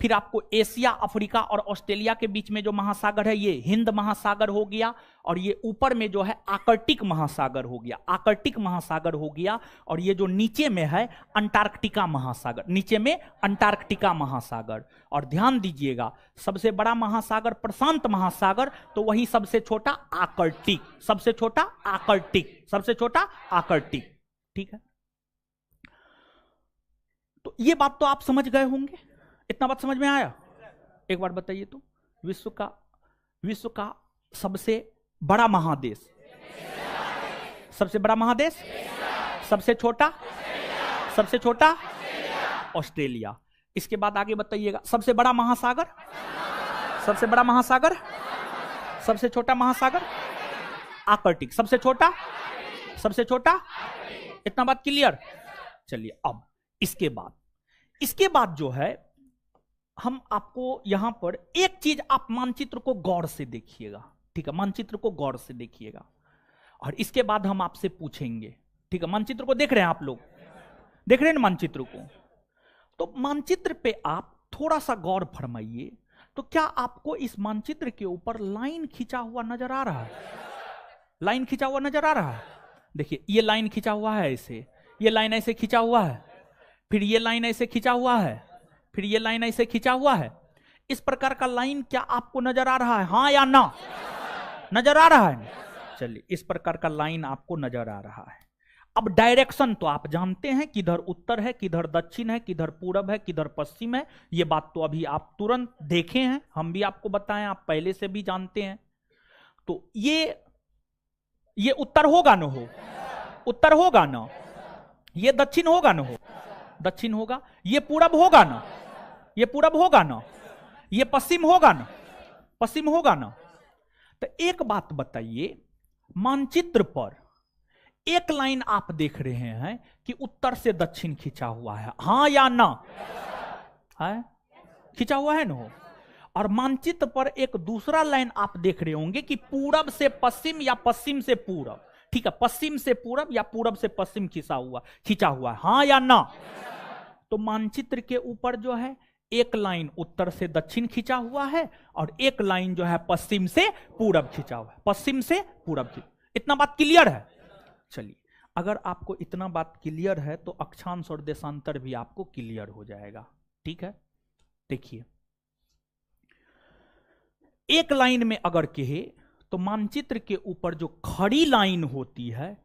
फिर आपको एशिया, अफ्रीका और ऑस्ट्रेलिया के बीच में जो महासागर है ये हिंद महासागर हो गया। और ये ऊपर में जो है आर्कटिक महासागर हो गया, आर्कटिक महासागर हो गया। और ये जो नीचे में है अंटार्कटिका महासागर, नीचे में अंटार्कटिका महासागर। और ध्यान दीजिएगा सबसे बड़ा महासागर प्रशांत महासागर, तो वही सबसे छोटा आर्कटिक, सबसे छोटा आर्कटिक, सबसे छोटा आर्कटिक। ठीक है, तो ये बात तो आप समझ गए होंगे। इतना बात समझ में आया? एक बार बताइए तो, विश्व का सबसे बड़ा महादेश, सबसे बड़ा महादेश, सबसे छोटा, सबसे छोटा ऑस्ट्रेलिया। इसके बाद आगे बताइएगा सबसे बड़ा महासागर, सबसे बड़ा महासागर, सबसे छोटा महासागर आर्कटिक, सबसे छोटा, सबसे छोटा। इतना बात क्लियर? चलिए अब इसके बाद जो है हम आपको यहां पर एक चीज, आप मानचित्र को गौर से देखिएगा। ठीक है, मानचित्र को गौर से देखिएगा और इसके बाद हम आपसे पूछेंगे। ठीक है, मानचित्र को देख रहे हैं आप लोग, देख रहे हैं मानचित्र को? तो मानचित्र पे आप थोड़ा सा गौर फरमाइए। तो क्या आपको इस मानचित्र के ऊपर लाइन खींचा हुआ नजर आ रहा है? लाइन खींचा हुआ नजर आ रहा है? देखिए ये लाइन खींचा हुआ है ऐसे, ये लाइन ऐसे खींचा हुआ है, फिर ये लाइन ऐसे खींचा हुआ है, फिर ये लाइन ऐसे खींचा हुआ है। इस प्रकार का लाइन क्या आपको नजर आ रहा है? हाँ या ना? नजर आ रहा है? चलिए, इस प्रकार का लाइन आपको नजर आ रहा है। अब डायरेक्शन तो आप जानते हैं, किधर उत्तर है, किधर दक्षिण है, किधर पूरब है, किधर पश्चिम है। ये बात तो अभी आप तुरंत देखे हैं, हम भी आपको बताएं, आप पहले से भी जानते हैं। तो ये उत्तर होगा ना? हो उत्तर होगा ना? ये दक्षिण होगा ना? हो दक्षिण होगा। ये पूरब होगा ना? ये पूरब होगा ना? ये पश्चिम होगा ना? पश्चिम होगा ना? तो एक बात बताइए, मानचित्र पर एक लाइन आप देख रहे हैं कि उत्तर से दक्षिण खींचा हुआ है, हाँ या ना? है खींचा हुआ है ना? और मानचित्र पर एक दूसरा लाइन आप देख रहे होंगे कि पूरब से पश्चिम या पश्चिम से पूरब। ठीक है, पश्चिम से पूरब या पूरब से पश्चिम खींचा हुआ है, हाँ या ना? तो मानचित्र के ऊपर जो है एक लाइन उत्तर से दक्षिण खींचा हुआ है और एक लाइन जो है पश्चिम से पूरब खींचा हुआ है, पश्चिम से पूरब। इतना बात क्लियर है? चलिए, अगर आपको इतना बात क्लियर है तो अक्षांश और देशांतर भी आपको क्लियर हो जाएगा। ठीक है, देखिए एक लाइन में अगर कहे तो मानचित्र के ऊपर जो खड़ी लाइन होती है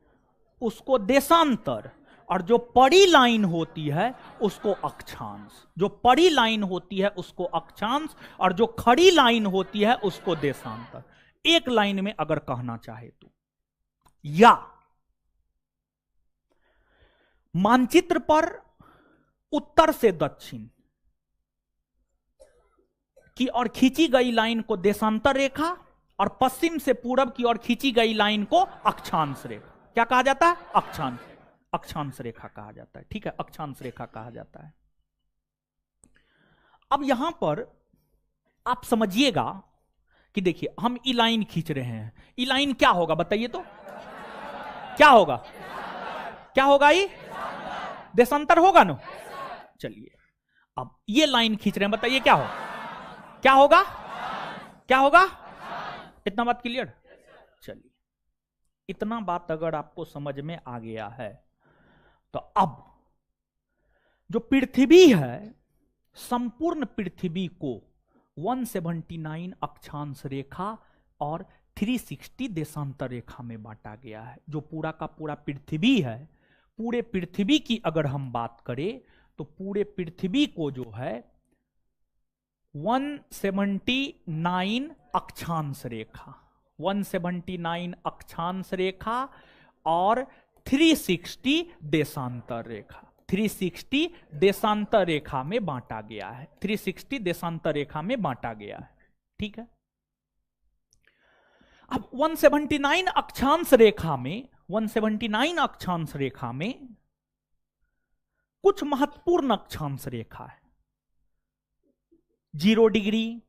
उसको देशांतर, और जो पड़ी लाइन होती है उसको अक्षांश। जो पड़ी लाइन होती है उसको अक्षांश और जो खड़ी लाइन होती है उसको देशांतर। एक लाइन में अगर कहना चाहे तो, या मानचित्र पर उत्तर से दक्षिण की ओर खींची गई लाइन को देशांतर रेखा और पश्चिम से पूरब की ओर खींची गई लाइन को अक्षांश रेखा क्या कहा जाता है? अक्षांश रेखा कहा जाता है। ठीक है, अक्षांश रेखा कहा जाता है। अब यहां पर आप समझिएगा कि देखिए हम ई लाइन खींच रहे हैं, ई लाइन क्या होगा बताइए तो? क्या होगा? क्या होगा? ये देशांतर होगा ना? चलिए, अब ये लाइन खींच रहे हैं, बताइए क्या होगा? क्या होगा? क्या होगा? इतना बात क्लियर? चलिए, इतना बात अगर आपको समझ में आ गया है तो अब जो पृथ्वी है, संपूर्ण पृथ्वी को 179 अक्षांश रेखा और 360 देशांतर रेखा में बांटा गया है। जो पूरा का पूरा पृथ्वी है, पूरे पृथ्वी की अगर हम बात करें तो पूरे पृथ्वी को जो है 179 अक्षांश रेखा, 179 अक्षांश रेखा और 360 देशांतर रेखा, 360 देशांतर रेखा में बांटा गया है, 360 देशांतर रेखा में बांटा गया है। ठीक है, अब 179 अक्षांश रेखा में, 179 अक्षांश रेखा में कुछ महत्वपूर्ण अक्षांश रेखा है। 0 डिग्री,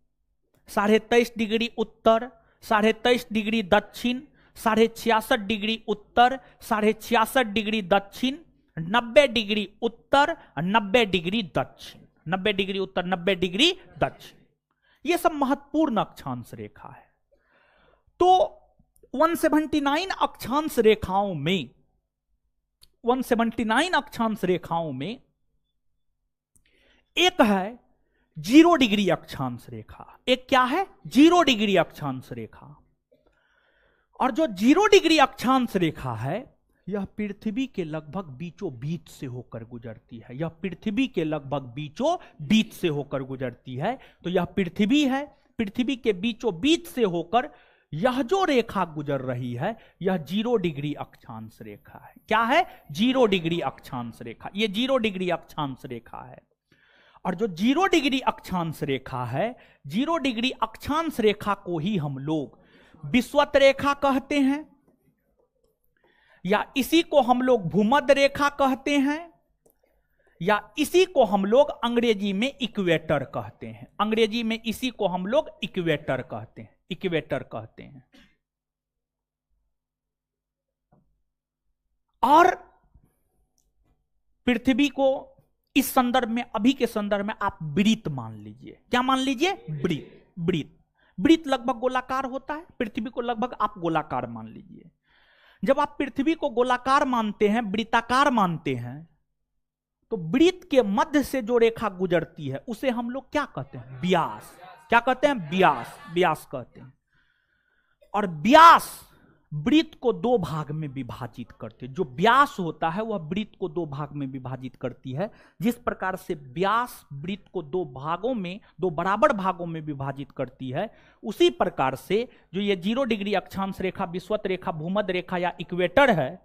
23.5 डिग्री उत्तर, 23.5 डिग्री दक्षिण, 66.5 डिग्री उत्तर, 66.5 डिग्री दक्षिण, 90 डिग्री उत्तर, 90 डिग्री दक्षिण, 90 डिग्री उत्तर, 90 डिग्री दक्षिण, ये सब महत्वपूर्ण अक्षांश रेखा है। तो 179 अक्षांश रेखाओं में, 179 अक्षांश रेखाओं में एक है 0 डिग्री अक्षांश रेखा, एक क्या है? 0 डिग्री अक्षांश रेखा। और जो 0 डिग्री अक्षांश रेखा है यह पृथ्वी के लगभग बीचों बीच से होकर गुजरती है, यह पृथ्वी के लगभग बीचों बीच से होकर गुजरती है। तो यह पृथ्वी है, पृथ्वी के बीचों बीच से होकर यह जो रेखा गुजर रही है यह 0 डिग्री अक्षांश रेखा है। क्या है? 0 डिग्री अक्षांश रेखा, ये 0 डिग्री अक्षांश रेखा है। और जो 0 डिग्री अक्षांश रेखा है, 0 डिग्री अक्षांश रेखा को ही हम लोग विषुवत रेखा कहते हैं, या इसी को हम लोग भूमध्य रेखा कहते हैं, या इसी को हम लोग अंग्रेजी में इक्वेटर कहते हैं। अंग्रेजी में इसी को हम लोग इक्वेटर कहते हैं, इक्वेटर कहते हैं। और पृथ्वी को इस संदर्भ में, अभी के संदर्भ में आप वृत्त मान लीजिए। क्या मान लीजिए? वृत्त। वृत्त, वृत्त लगभग गोलाकार होता है, पृथ्वी को लगभग आप गोलाकार मान लीजिए। जब आप पृथ्वी को गोलाकार मानते हैं, वृत्ताकार मानते हैं, तो वृत्त के मध्य से जो रेखा गुजरती है उसे हम लोग क्या कहते हैं? व्यास। क्या कहते हैं? व्यास, व्यास कहते हैं। और व्यास वृत्त को 2 भाग में विभाजित करते हैं। जो व्यास होता है वह वृत्त को 2 भाग में विभाजित करती है। जिस प्रकार से व्यास वृत्त को 2 भागों में, 2 बराबर भागों में विभाजित करती है, उसी प्रकार से जो ये 0 डिग्री अक्षांश रेखा, विषुवत रेखा, भूमध्य रेखा या इक्वेटर है,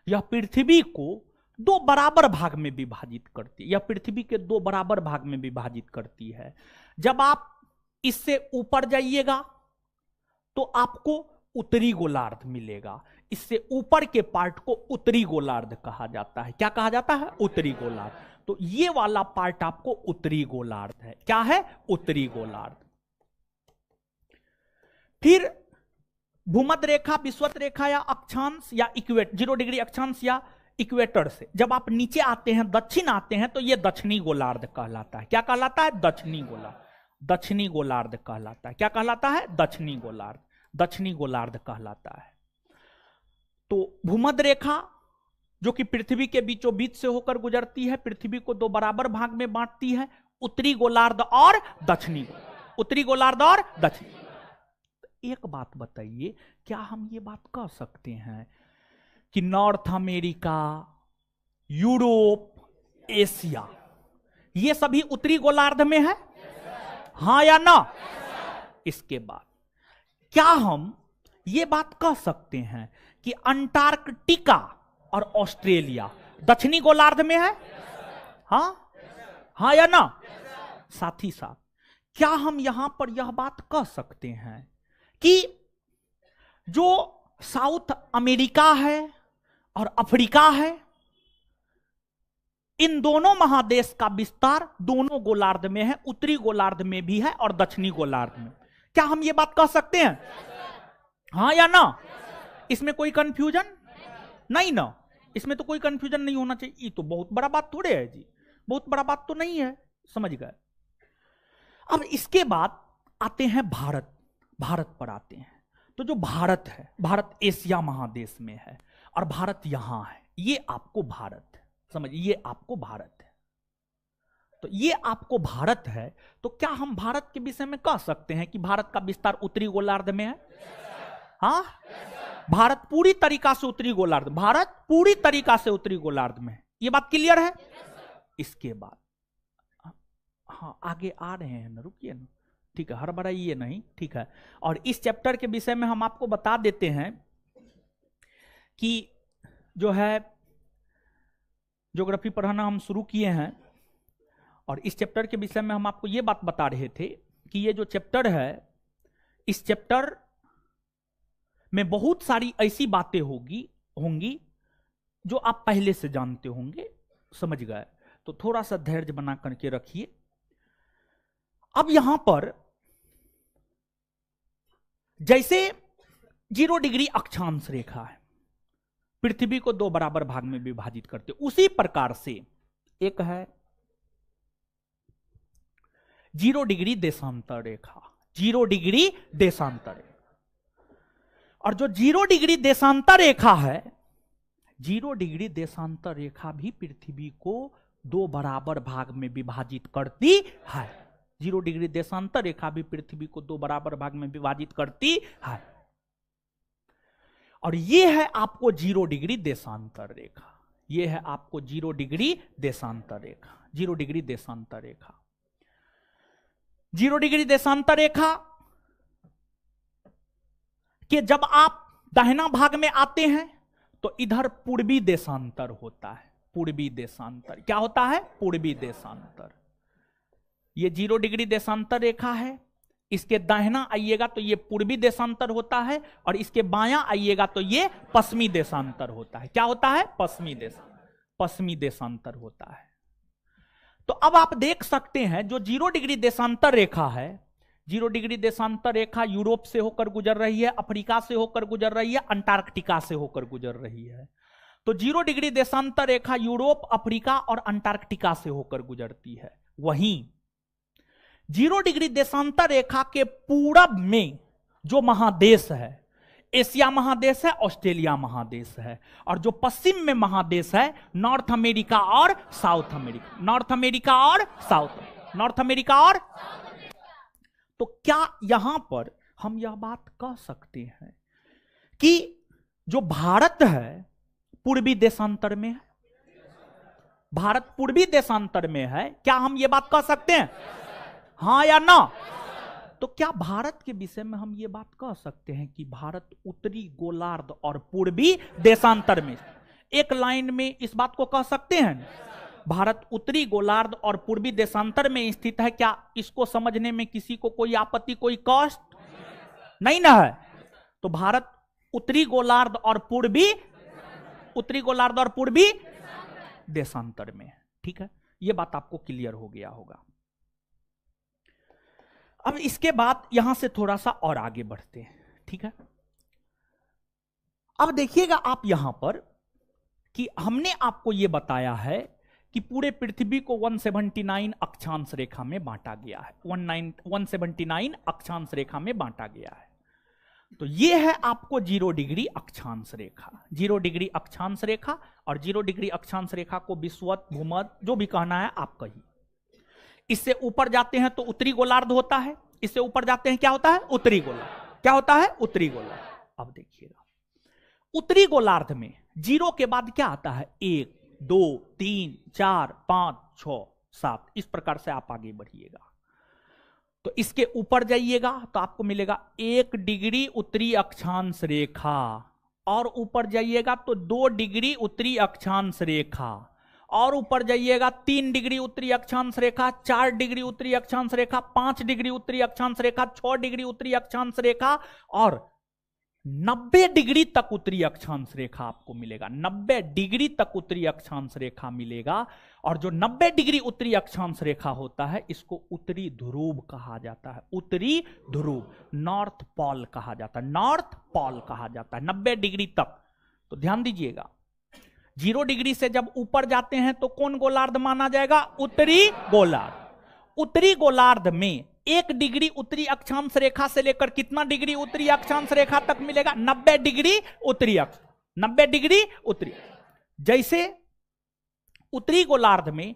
यह पृथ्वी को 2 बराबर भाग में विभाजित करती है। यह पृथ्वी के 2 बराबर भाग में विभाजित करती है। जब आप इससे ऊपर जाइएगा तो आपको उत्तरी गोलार्ध मिलेगा। इससे ऊपर के पार्ट को उत्तरी गोलार्ध कहा जाता है। क्या कहा जाता है? उत्तरी गोलार्ध। तो ये वाला पार्ट आपको उत्तरी गोलार्ध है। क्या है? उत्तरी गोलार्ध। फिर भूमध्य रेखा, विषुवत रेखा या अक्षांश या इक्वेटर, 0 डिग्री अक्षांश या इक्वेटर से जब आप नीचे आते हैं, दक्षिण आते हैं, तो यह दक्षिणी गोलार्ध कहलाता है। क्या कहलाता है? दक्षिणी गोलार्ध। दक्षिणी गोलार्ध कहलाता है। क्या कहलाता है? दक्षिणी गोलार्ध। दक्षिणी गोलार्ध कहलाता है। तो भूमध्य रेखा जो कि पृथ्वी के बीचों बीच से होकर गुजरती है, पृथ्वी को 2 बराबर भाग में बांटती है, उत्तरी गोलार्ध और दक्षिणी गोलार्ध। उत्तरी गोलार्ध और दक्षिणी। एक बात बताइए, क्या हम ये बात कह सकते हैं कि नॉर्थ अमेरिका, यूरोप, एशिया ये सभी उत्तरी गोलार्ध में है? हां या ना? इसके बाद क्या हम ये बात कह सकते हैं कि अंटार्कटिका और ऑस्ट्रेलिया दक्षिणी गोलार्ध में है? हां? हां या ना? साथ ही साथ क्या हम यहां पर यह बात कह सकते हैं कि जो साउथ अमेरिका है और अफ्रीका है, इन दोनों महादेश का विस्तार दोनों गोलार्ध में है, उत्तरी गोलार्ध में भी है और दक्षिणी गोलार्ध में? क्या हम ये बात कह सकते हैं? हां या ना? इसमें कोई कंफ्यूजन नहीं ना? इसमें तो कोई कंफ्यूजन नहीं होना चाहिए। ये तो बहुत बड़ा बात थोड़े है जी, बहुत बड़ा बात तो नहीं है, समझ गए? अब इसके बाद आते हैं भारत। भारत पर आते हैं। तो जो भारत है, भारत एशिया महादेश में है और भारत यहां है। ये आपको भारत है, समझिए, ये आपको भारत है। तो ये आपको भारत है, तो क्या हम भारत के विषय में कह सकते हैं कि भारत का विस्तार उत्तरी गोलार्ध में है? हाँ, भारत पूरी तरीका से उत्तरी गोलार्ध, भारत पूरी तरीका से उत्तरी गोलार्ध में है। ये बात क्लियर है? इसके बाद हाँ आगे आ रहे हैं ना, रुकिए ना, ठीक है, हड़बड़ाइए नहीं, ठीक है। और इस चैप्टर के विषय में हम आपको बता देते हैं कि जो है ज्योग्राफी पढ़ाना हम शुरू किए हैं, और इस चैप्टर के विषय में हम आपको ये बात बता रहे थे कि ये जो चैप्टर है, इस चैप्टर में बहुत सारी ऐसी बातें होंगी जो आप पहले से जानते होंगे, समझ गए, तो थोड़ा सा धैर्य बना करके रखिए। अब यहां पर जैसे 0 डिग्री अक्षांश रेखा है, पृथ्वी को 2 बराबर भाग में विभाजित करते, उसी प्रकार से एक है 0 डिग्री देशांतर रेखा, 0 डिग्री देशांतर रेखा। और जो 0 डिग्री देशांतर रेखा है, 0 डिग्री देशांतर रेखा भी पृथ्वी को 2 बराबर भाग में विभाजित करती है। 0 डिग्री देशांतर रेखा भी पृथ्वी को 2 बराबर भाग में विभाजित करती है। और ये है आपको 0 डिग्री देशांतर रेखा, ये है आपको 0 डिग्री देशांतर रेखा, 0 डिग्री देशांतर रेखा। 0 डिग्री देशांतर रेखा कि जब आप दाहिना भाग में आते हैं तो इधर पूर्वी देशांतर होता है, पूर्वी देशांतर। क्या होता है? पूर्वी देशांतर। ये 0 डिग्री देशांतर रेखा है, इसके दाहिना आइएगा तो ये पूर्वी देशांतर होता है, और इसके बायां आइएगा तो ये पश्चिमी देशांतर होता है। क्या होता है? पश्चिमी देशांतर होता है। तो अब आप देख सकते हैं जो 0 डिग्री देशांतर रेखा है, 0 डिग्री देशांतर रेखा यूरोप से होकर गुजर रही है, अफ्रीका से होकर गुजर रही है, अंटार्कटिका से होकर गुजर रही है। तो 0 डिग्री देशांतर रेखा यूरोप, अफ्रीका और अंटार्कटिका से होकर गुजरती है। वहीं 0 डिग्री देशांतर रेखा के पूरब में जो महादेश है, एशिया महादेश है, ऑस्ट्रेलिया महादेश है, और जो पश्चिम में महादेश है, नॉर्थ अमेरिका और साउथ अमेरिका, नॉर्थ अमेरिका और साउथ, नॉर्थ अमेरिका और। तो क्या यहां पर हम यह बात कह सकते हैं कि जो भारत है पूर्वी देशांतर में है? भारत पूर्वी देशांतर में है, क्या हम ये बात कह सकते हैं? हाँ या ना? तो क्या भारत के विषय में हम ये बात कह सकते हैं कि भारत उत्तरी गोलार्ध और पूर्वी देशांतर में? एक लाइन में इस बात को कह सकते हैं, भारत उत्तरी गोलार्ध और पूर्वी देशांतर में स्थित है। क्या इसको समझने में किसी को कोई आपत्ति, कोई कष्ट नहीं ना है? तो भारत उत्तरी गोलार्ध और पूर्वी, उत्तरी गोलार्ध और पूर्वी देशांतर में, ठीक है, यह बात आपको क्लियर हो गया होगा। अब इसके बाद यहां से थोड़ा सा और आगे बढ़ते हैं, ठीक है। अब देखिएगा आप यहां पर कि हमने आपको यह बताया है कि पूरे पृथ्वी को 179 अक्षांश रेखा में बांटा गया है, 179 अक्षांश रेखा में बांटा गया है। तो यह है आपको 0 डिग्री अक्षांश रेखा, 0 डिग्री अक्षांश रेखा। और 0 डिग्री अक्षांश रेखा को विषुवत, भूमध्य, जो भी कहना है आप कहिए। इससे ऊपर जाते हैं तो उत्तरी गोलार्ध होता है, इससे ऊपर जाते हैं क्या होता है? उत्तरी गोलार्ध। क्या होता है? उत्तरी गोलार्ध। अब देखिएगा उत्तरी गोलार्ध में 0 के बाद क्या आता है? 1, 2, 3, 4, 5, 6, 7, इस प्रकार से आप आगे बढ़िएगा। तो इसके ऊपर जाइएगा तो आपको मिलेगा 1 डिग्री उत्तरी अक्षांश रेखा, और ऊपर जाइएगा तो 2 डिग्री उत्तरी अक्षांश रेखा, और ऊपर जाइएगा 3 डिग्री उत्तरी अक्षांश रेखा, 4 डिग्री उत्तरी अक्षांश रेखा, 5 डिग्री उत्तरी अक्षांश रेखा, 6 डिग्री उत्तरी अक्षांश रेखा, और 90 डिग्री तक उत्तरी अक्षांश रेखा आपको मिलेगा। 90 डिग्री तक उत्तरी अक्षांश रेखा मिलेगा। और जो 90 डिग्री उत्तरी अक्षांश रेखा होता है, इसको उत्तरी ध्रुव कहा जाता है, उत्तरी ध्रुव, नॉर्थ पोल कहा जाता है, नॉर्थ पोल कहा जाता है 90 डिग्री तक। तो ध्यान दीजिएगा 0 डिग्री से जब ऊपर जाते हैं तो कौन गोलार्ध माना जाएगा? उत्तरी गोलार्ध। उत्तरी गोलार्ध में 1 डिग्री उत्तरी अक्षांश रेखा से लेकर कितना डिग्री उत्तरी अक्षांश रेखा तक मिलेगा? 90 डिग्री उत्तरी अक्ष, 90 डिग्री उत्तरी। जैसे उत्तरी गोलार्ध में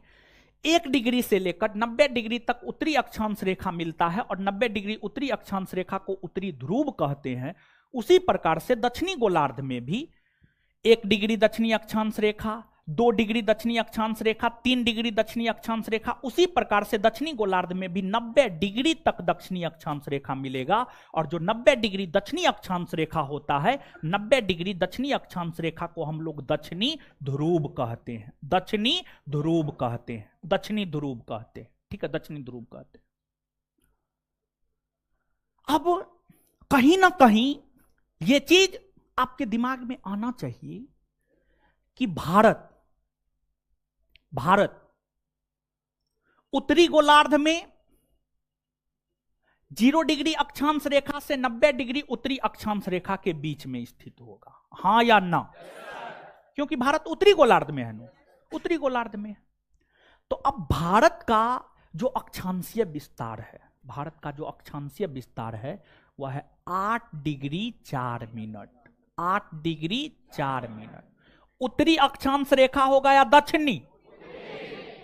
1 डिग्री से लेकर 90 डिग्री तक उत्तरी अक्षांश रेखा मिलता है, और 90 डिग्री उत्तरी अक्षांश रेखा को उत्तरी ध्रुव कहते हैं, उसी प्रकार से दक्षिणी गोलार्ध में भी 1 डिग्री दक्षिणी अक्षांश रेखा, 2 डिग्री दक्षिणी अक्षांश रेखा, 3 डिग्री दक्षिणी अक्षांश रेखा, उसी प्रकार से दक्षिणी गोलार्ध में भी 90 डिग्री तक दक्षिणी अक्षांश रेखा मिलेगा। और जो 90 डिग्री दक्षिणी अक्षांश रेखा होता है, 90 डिग्री दक्षिणी अक्षांश रेखा को हम लोग दक्षिणी ध्रुव कहते हैं, दक्षिणी ध्रुव कहते हैं, दक्षिणी ध्रुव कहते हैं, ठीक है, दक्षिणी ध्रुव कहते हैं। अब कहीं ना कहीं यह चीज आपके दिमाग में आना चाहिए कि भारत उत्तरी गोलार्ध में 0 डिग्री अक्षांश रेखा से 90 डिग्री उत्तरी अक्षांश रेखा के बीच में स्थित होगा, हां या ना? क्योंकि भारत उत्तरी गोलार्ध में है ना, उत्तरी गोलार्ध में। तो अब भारत का जो अक्षांशीय विस्तार है, भारत का जो अक्षांशीय विस्तार है वह है 8 डिग्री 4 मिनट, 8 डिग्री 4 मिनट। उत्तरी अक्षांश रेखा होगा या दक्षिणी?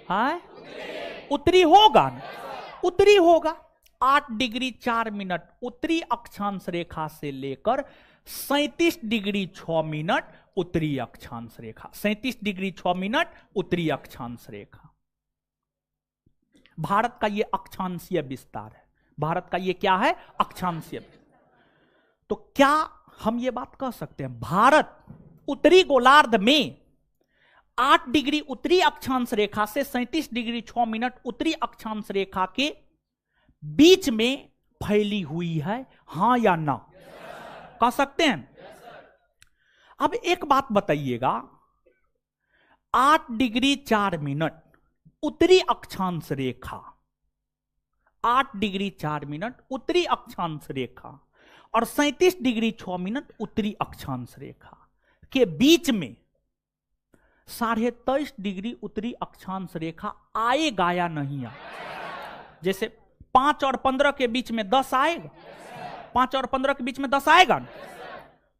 हाँ, उत्तरी होगा ना, उत्तरी होगा। 8 डिग्री 4 मिनट उत्तरी अक्षांश रेखा से लेकर 37 डिग्री 6 मिनट उत्तरी अक्षांश रेखा, 37 डिग्री 6 मिनट उत्तरी अक्षांश रेखा। भारत का यह अक्षांशीय विस्तार है, भारत का यह क्या है? अक्षांशीय। तो क्या हम यह बात कह सकते हैं भारत उत्तरी गोलार्ध में 8 डिग्री उत्तरी अक्षांश रेखा से 37 डिग्री 6 मिनट उत्तरी अक्षांश रेखा के बीच में फैली हुई है, हां या ना? कह सकते हैं। अब एक बात बताइएगा, 8 डिग्री 4 मिनट उत्तरी अक्षांश रेखा, 8 डिग्री 4 मिनट उत्तरी अक्षांश रेखा और 37 डिग्री 6 मिनट उत्तरी अक्षांश रेखा के बीच में 23.5 डिग्री उत्तरी अक्षांश रेखा आएगा या नहीं आएगा? जैसे 5 और 15 के बीच में 10 आएगा, 5 और 15 के बीच में 10 आएगा ना?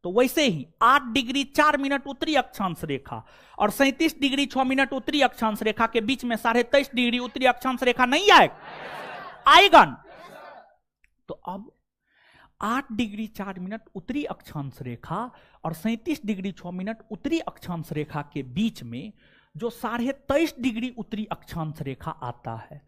तो वैसे ही 8 डिग्री 4 मिनट उत्तरी अक्षांश रेखा और 37 डिग्री 6 मिनट उत्तरी अक्षांश रेखा के बीच में 23.5 डिग्री उत्तरी अक्षांश रेखा नहीं आएगा? आएगा ना? तो अब 8 डिग्री 4 मिनट उत्तरी अक्षांश रेखा और 37 डिग्री 6 मिनट उत्तरी अक्षांश रेखा के बीच में जो 23.5 डिग्री उत्तरी अक्षांश रेखा आता है,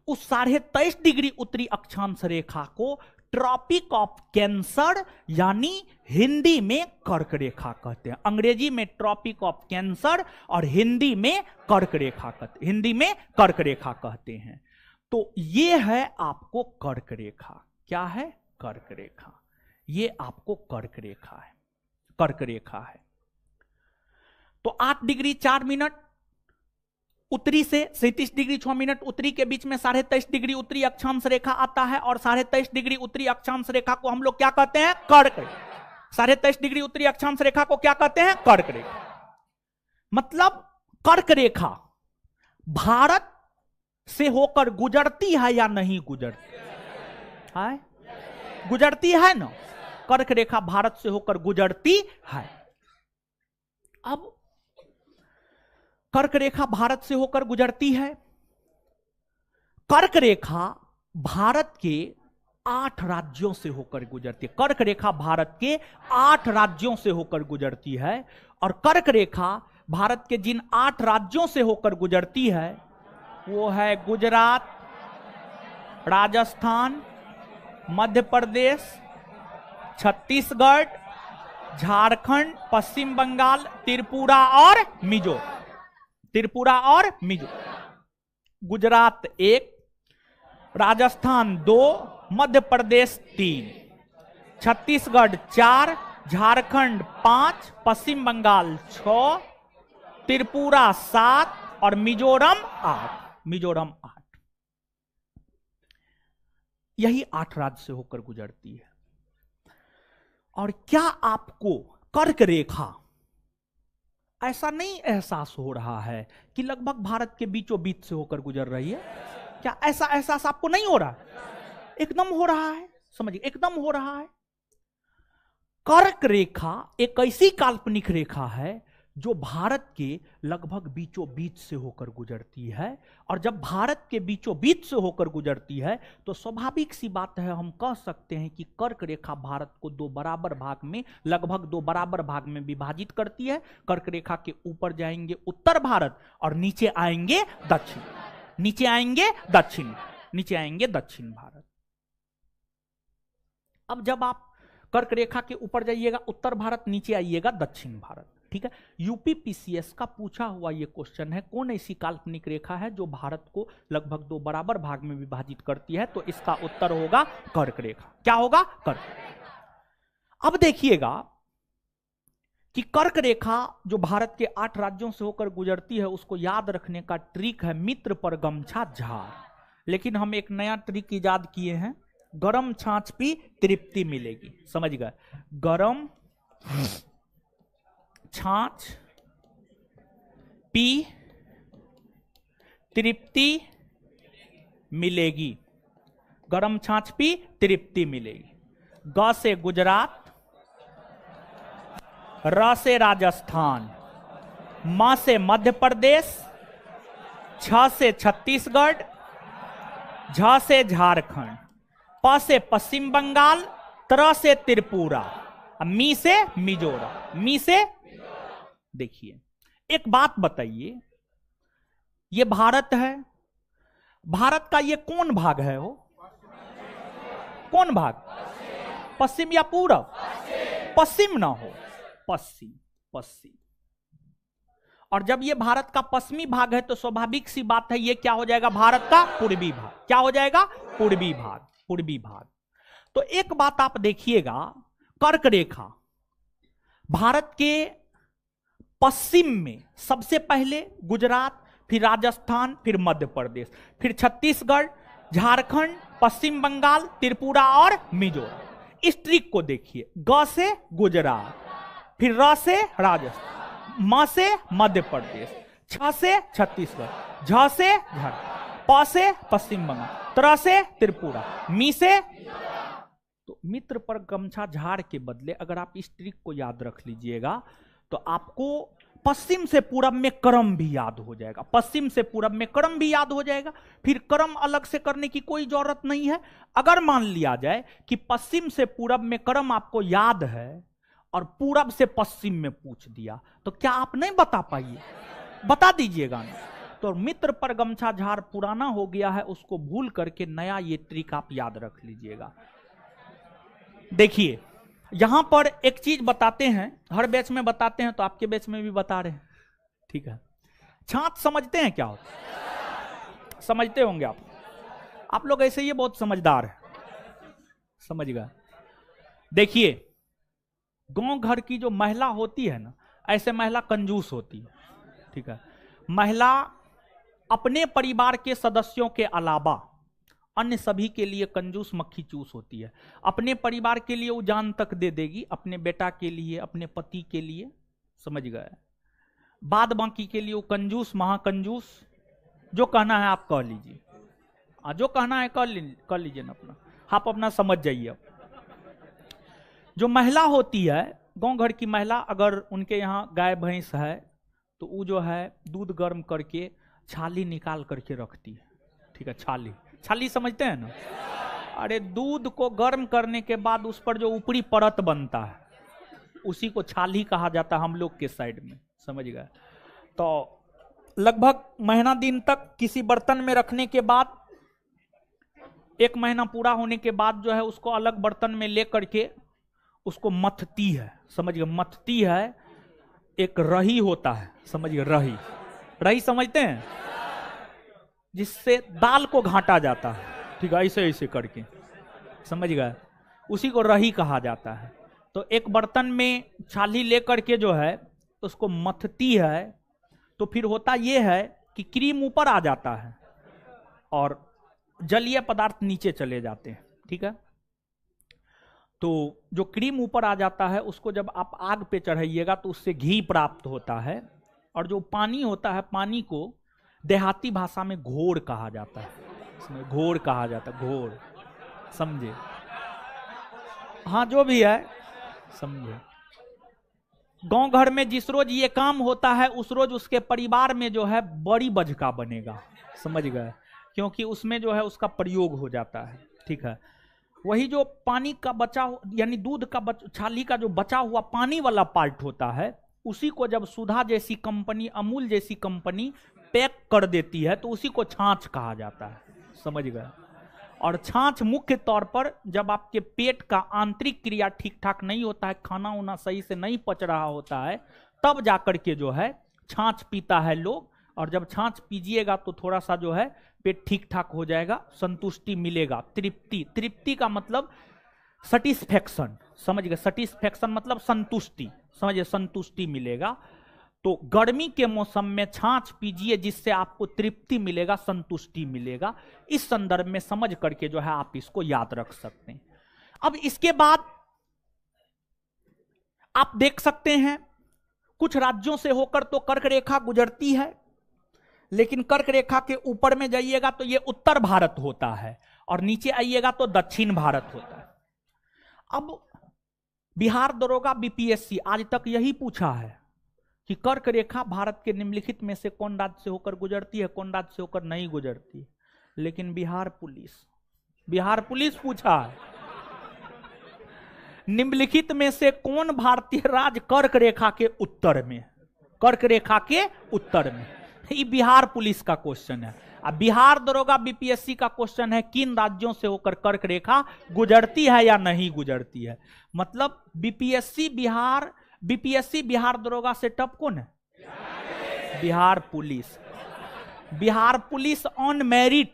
उस 23.5 डिग्री उत्तरी अक्षांश रेखा को ट्रॉपिक ऑफ कैंसर यानी हिंदी में कर्क रेखा कहते हैं। अंग्रेजी में ट्रॉपिक ऑफ कैंसर और हिंदी में कर्क रेखा कहते, हिंदी में कर्क रेखा कहते हैं। तो ये है आपको कर्क रेखा। क्या है? कर्क रेखा। ये आपको कर्क रेखा है, कर्क रेखा है। तो 8 डिग्री 4 मिनट उत्तरी से 37 डिग्री 6 मिनट उत्तरी के बीच में 23.5 डिग्री उत्तरी अक्षांश रेखा आता है और 23.5 डिग्री उत्तरी अक्षांश रेखा को हम लोग क्या कहते हैं? कर्क रेखा। 23.5 डिग्री उत्तरी अक्षांश रेखा को क्या कहते हैं? कर्क रेखा। मतलब कर्क रेखा भारत से होकर गुजरती है या नहीं गुजरती है? गुजरती है ना? कर्क रेखा भारत से होकर गुजरती है। अब कर्क रेखा भारत से होकर गुजरती है। कर्क रेखा भारत के 8 राज्यों से होकर गुजरती है। कर्क रेखा भारत के 8 राज्यों से होकर गुजरती है। और कर्क रेखा भारत के जिन 8 राज्यों से होकर गुजरती है वो है गुजरात, राजस्थान, मध्य प्रदेश, छत्तीसगढ़, झारखंड, पश्चिम बंगाल, त्रिपुरा और मिजोरम। त्रिपुरा और मिजोरम। गुजरात 1, राजस्थान 2, मध्य प्रदेश 3, छत्तीसगढ़ 4, झारखंड 5, पश्चिम बंगाल 6, त्रिपुरा 7 और मिजोरम 8। मिजोरम 8। यही 8 राज्य से होकर गुजरती है। और क्या आपको कर्क रेखा ऐसा नहीं एहसास हो रहा है कि लगभग भारत के बीचों बीच से होकर गुजर रही है? क्या ऐसा एहसास आपको नहीं हो रहा? एकदम हो रहा है। समझिए, एकदम हो रहा है। कर्क रेखा एक ऐसी काल्पनिक रेखा है जो भारत के लगभग बीचों बीच से होकर गुजरती है। और जब भारत के बीचों बीच से होकर गुजरती है तो स्वाभाविक सी बात है, हम कह सकते हैं कि कर्क रेखा भारत को दो बराबर भाग में, लगभग दो बराबर भाग में विभाजित करती है। कर्क रेखा के ऊपर जाएंगे उत्तर भारत और नीचे आएंगे दक्षिण, नीचे आएंगे दक्षिण, नीचे आएंगे दक्षिण भारत। अब जब आप कर्क रेखा के ऊपर जाइएगा उत्तर भारत, नीचे आइएगा दक्षिण भारत, ठीक है। यूपीपीसीएस का पूछा हुआ यह क्वेश्चन है, कौन ऐसी काल्पनिक रेखा है जो भारत को लगभग दो बराबर भाग में विभाजित करती है, तो इसका उत्तर होगा कर्क रेखा। क्या होगा? कर्क। अब देखिएगा कि कर्क रेखा जो भारत के 8 राज्यों से होकर गुजरती है, उसको याद रखने का ट्रिक है मित्र पर गमछा झाड़। लेकिन हम एक नया ट्रिक इजाद किए हैं, गरम छाछ पी तृप्ति मिलेगी। समझ गए? गरम छाछ पी तृप्ति मिलेगी, गरम छाछ पी तृप्ति मिलेगी। ग से गुजरात, र से राजस्थान, म से मध्य प्रदेश, छ से छत्तीसगढ़, झ से झारखंड, प से पश्चिम बंगाल, त्र से त्रिपुरा, मी से मिजोरम, मी से। देखिए एक बात बताइए, ये भारत है, भारत का ये कौन भाग है? हो कौन भाग? पश्चिम या पूरब? पश्चिम ना हो, पश्चिम, पश्चिम। और जब ये भारत का पश्चिमी भाग है तो स्वाभाविक सी बात है, ये क्या हो जाएगा? भारत का पूर्वी भाग। क्या हो जाएगा? पूर्वी भाग, पूर्वी भाग। तो एक बात आप देखिएगा, कर्क रेखा भारत के पश्चिम में सबसे पहले गुजरात, फिर राजस्थान, फिर मध्य प्रदेश, फिर छत्तीसगढ़, झारखंड, पश्चिम बंगाल, त्रिपुरा और मिजोरम। इस ट्रिक को देखिए, ग से गुजरात, फिर र से राजस्थान, म से मध्य प्रदेश, छ से छत्तीसगढ़, झ से झारखंड, प से पश्चिम बंगाल, त्र से त्रिपुरा, मी से। तो मित्र पर गमछा झाड़ के बदले अगर आप इस ट्रिक को याद रख लीजिएगा तो आपको पश्चिम से पूरब में क्रम भी याद हो जाएगा, पश्चिम से पूरब में क्रम भी याद हो जाएगा। फिर क्रम अलग से करने की कोई जरूरत नहीं है। अगर मान लिया जाए कि पश्चिम से पूरब में क्रम आपको याद है और पूरब से पश्चिम में पूछ दिया तो क्या आप नहीं बता पाइए? बता दीजिएगा ना। तो मित्र पर गमछा झाड़ पुराना हो गया है, उसको भूल करके नया ये ट्रिक आप याद रख लीजिएगा। देखिए यहां पर एक चीज बताते हैं, हर बैच में बताते हैं तो आपके बैच में भी बता रहे हैं, ठीक है। छाछ समझते हैं क्या होता है? समझते होंगे आप लोग ऐसे ही बहुत समझदार है, समझ गए। देखिए गांव घर की जो महिला होती है ना, ऐसे महिला कंजूस होती है, ठीक है। महिला अपने परिवार के सदस्यों के अलावा अन्य सभी के लिए कंजूस मक्खी चूस होती है। अपने परिवार के लिए वो जान तक दे देगी, अपने बेटा के लिए, अपने पति के लिए, समझ गए। बाद बाकी के लिए वो कंजूस, महाकंजूस। जो कहना है आप कह लीजिए, जो कहना है कर लीजिए ना अपना, आप अपना समझ जाइए। अब जो महिला होती है, गांव घर की महिला, अगर उनके यहाँ गाय भैंस है तो वो जो है दूध गर्म करके छाली निकाल करके रखती है, ठीक है। छाली समझते हैं ना? अरे दूध को गर्म करने के बाद उस पर जो ऊपरी परत बनता है उसी को छाली कहा जाता है हम लोग के साइड में, समझ गए। तो लगभग महीना दिन तक किसी बर्तन में रखने के बाद, 1 महीना पूरा होने के बाद जो है उसको अलग बर्तन में ले करके उसको मथती है, समझिए। मथती है, एक रही होता है, समझिए। रही समझते हैं? जिससे दाल को घाटा जाता है, ठीक है, ऐसे ऐसे करके, समझ गए। उसी को रही कहा जाता है। तो एक बर्तन में छाली लेकर के जो है उसको मथती है, तो फिर होता यह है कि क्रीम ऊपर आ जाता है और जलीय पदार्थ नीचे चले जाते हैं, ठीक है। तो जो क्रीम ऊपर आ जाता है उसको जब आप आग पे चढ़ाइएगा तो उससे घी प्राप्त होता है, और जो पानी होता है, पानी को देहाती भाषा में घोर कहा जाता है, इसमें घोर कहा जाता है, घोर, समझे। हाँ जो भी है समझे। गांव घर में जिस रोज ये काम होता है उस रोज उसके परिवार में जो है बड़ी बजका बनेगा, समझ गए, क्योंकि उसमें जो है उसका प्रयोग हो जाता है। ठीक है, वही जो पानी का बचा यानी दूध का छाली का जो बचा हुआ पानी वाला पार्ट होता है, उसी को जब सुधा जैसी कंपनी, अमूल जैसी कंपनी पैक कर देती है तो उसी को छाछ कहा जाता है, समझ गए। और छाछ मुख्य तौर पर जब आपके पेट का आंतरिक क्रिया ठीक ठाक नहीं होता है, खाना उना सही से नहीं पच रहा होता है, तब जाकर के जो है छाछ पीता है लोग। और जब छाछ पीजिएगा तो थोड़ा सा जो है पेट ठीक ठाक हो जाएगा, संतुष्टि मिलेगा, तृप्ति। तृप्ति का मतलब सेटिस्फैक्शन, समझ गए, सेटिस्फैक्शन मतलब संतुष्टि, समझिए, संतुष्टि मिलेगा। तो गर्मी के मौसम में छाछ पीजिए जिससे आपको तृप्ति मिलेगा, संतुष्टि मिलेगा। इस संदर्भ में समझ करके जो है आप इसको याद रख सकते हैं। अब इसके बाद आप देख सकते हैं कुछ राज्यों से होकर तो कर्क रेखा गुजरती है, लेकिन कर्क रेखा के ऊपर में जाइएगा तो ये उत्तर भारत होता है और नीचे आइएगा तो दक्षिण भारत होता है। अब बिहार दरोगा बीपीएससी आज तक यही पूछा है कि कर्क रेखा भारत के निम्नलिखित में से कौन राज्य से होकर गुजरती है, कौन राज्य से होकर नहीं गुजरती है। लेकिन बिहार पुलिस पूछा है निम्नलिखित में से कौन भारतीय राज्य कर्क रेखा के उत्तर में, कर्क रेखा के उत्तर में। ये बिहार पुलिस का क्वेश्चन है। अब बिहार दरोगा बीपीएससी का क्वेश्चन है किन राज्यों से होकर कर्क रेखा गुजरती है या नहीं गुजरती है। मतलब बीपीएससी बिहार दरोगा से टप कौन है? बिहार पुलिस ऑन मेरिट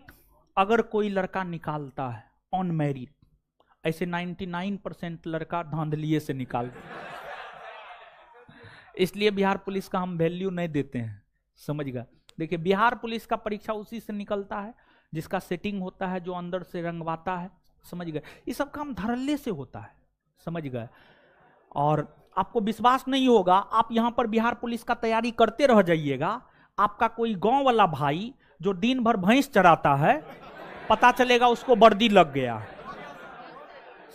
अगर कोई लड़का निकालता है, ऑन मेरिट, ऐसे 99% लड़का धांधलिए से निकालता है, इसलिए बिहार पुलिस का हम वैल्यू नहीं देते हैं, समझ गए। देखिए बिहार पुलिस का परीक्षा उसी से निकलता है जिसका सेटिंग होता है, जो अंदर से रंगवाता है, समझ गए। ये सब काम धड़ल्ले से होता है, समझ गए। और आपको विश्वास नहीं होगा, आप यहां पर बिहार पुलिस का तैयारी करते रह जाइएगा, आपका कोई गांव वाला भाई जो दिन भर भैंस चराता है, पता चलेगा उसको वर्दी लग गया,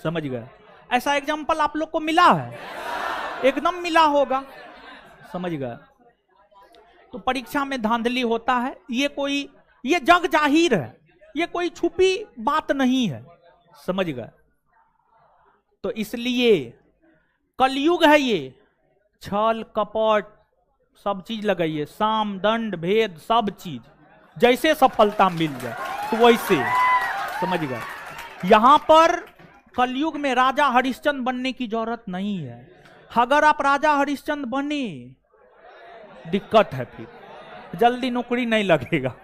समझ गए। ऐसा एग्जाम्पल आप लोग को मिला है, एकदम मिला होगा, समझ गए। तो परीक्षा में धांधली होता है, ये जग जाहिर है, ये कोई छुपी बात नहीं है, समझ गए। तो इसलिए कलयुग है ये, छल कपट सब चीज लगाइए, साम दंड भेद सब चीज, जैसे सफलता मिल जाए तो वैसे, समझ गए। यहां पर कलयुग में राजा हरिश्चंद्र बनने की जरूरत नहीं है। अगर आप राजा हरिश्चंद्र बने दिक्कत है, फिर जल्दी नौकरी नहीं लगेगा,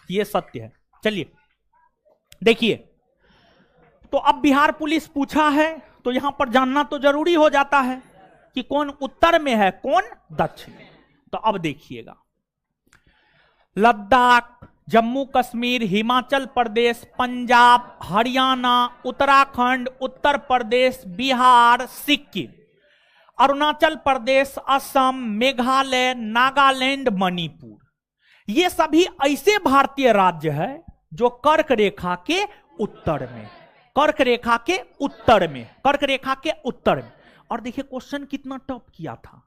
ये सत्य है। चलिए देखिए, तो अब बिहार पुलिस पूछा है तो यहां पर जानना तो जरूरी हो जाता है कि कौन उत्तर में है, कौन दक्षिण। तो अब देखिएगा, लद्दाख, जम्मू कश्मीर, हिमाचल प्रदेश, पंजाब, हरियाणा, उत्तराखंड, उत्तर प्रदेश, बिहार, सिक्किम, अरुणाचल प्रदेश, असम, मेघालय, नागालैंड, मणिपुर, ये सभी ऐसे भारतीय राज्य है जो कर्क रेखा के उत्तर में, कर्क रेखा के उत्तर में, कर्क रेखा के उत्तर में। और देखिए क्वेश्चन कितना टफ किया था,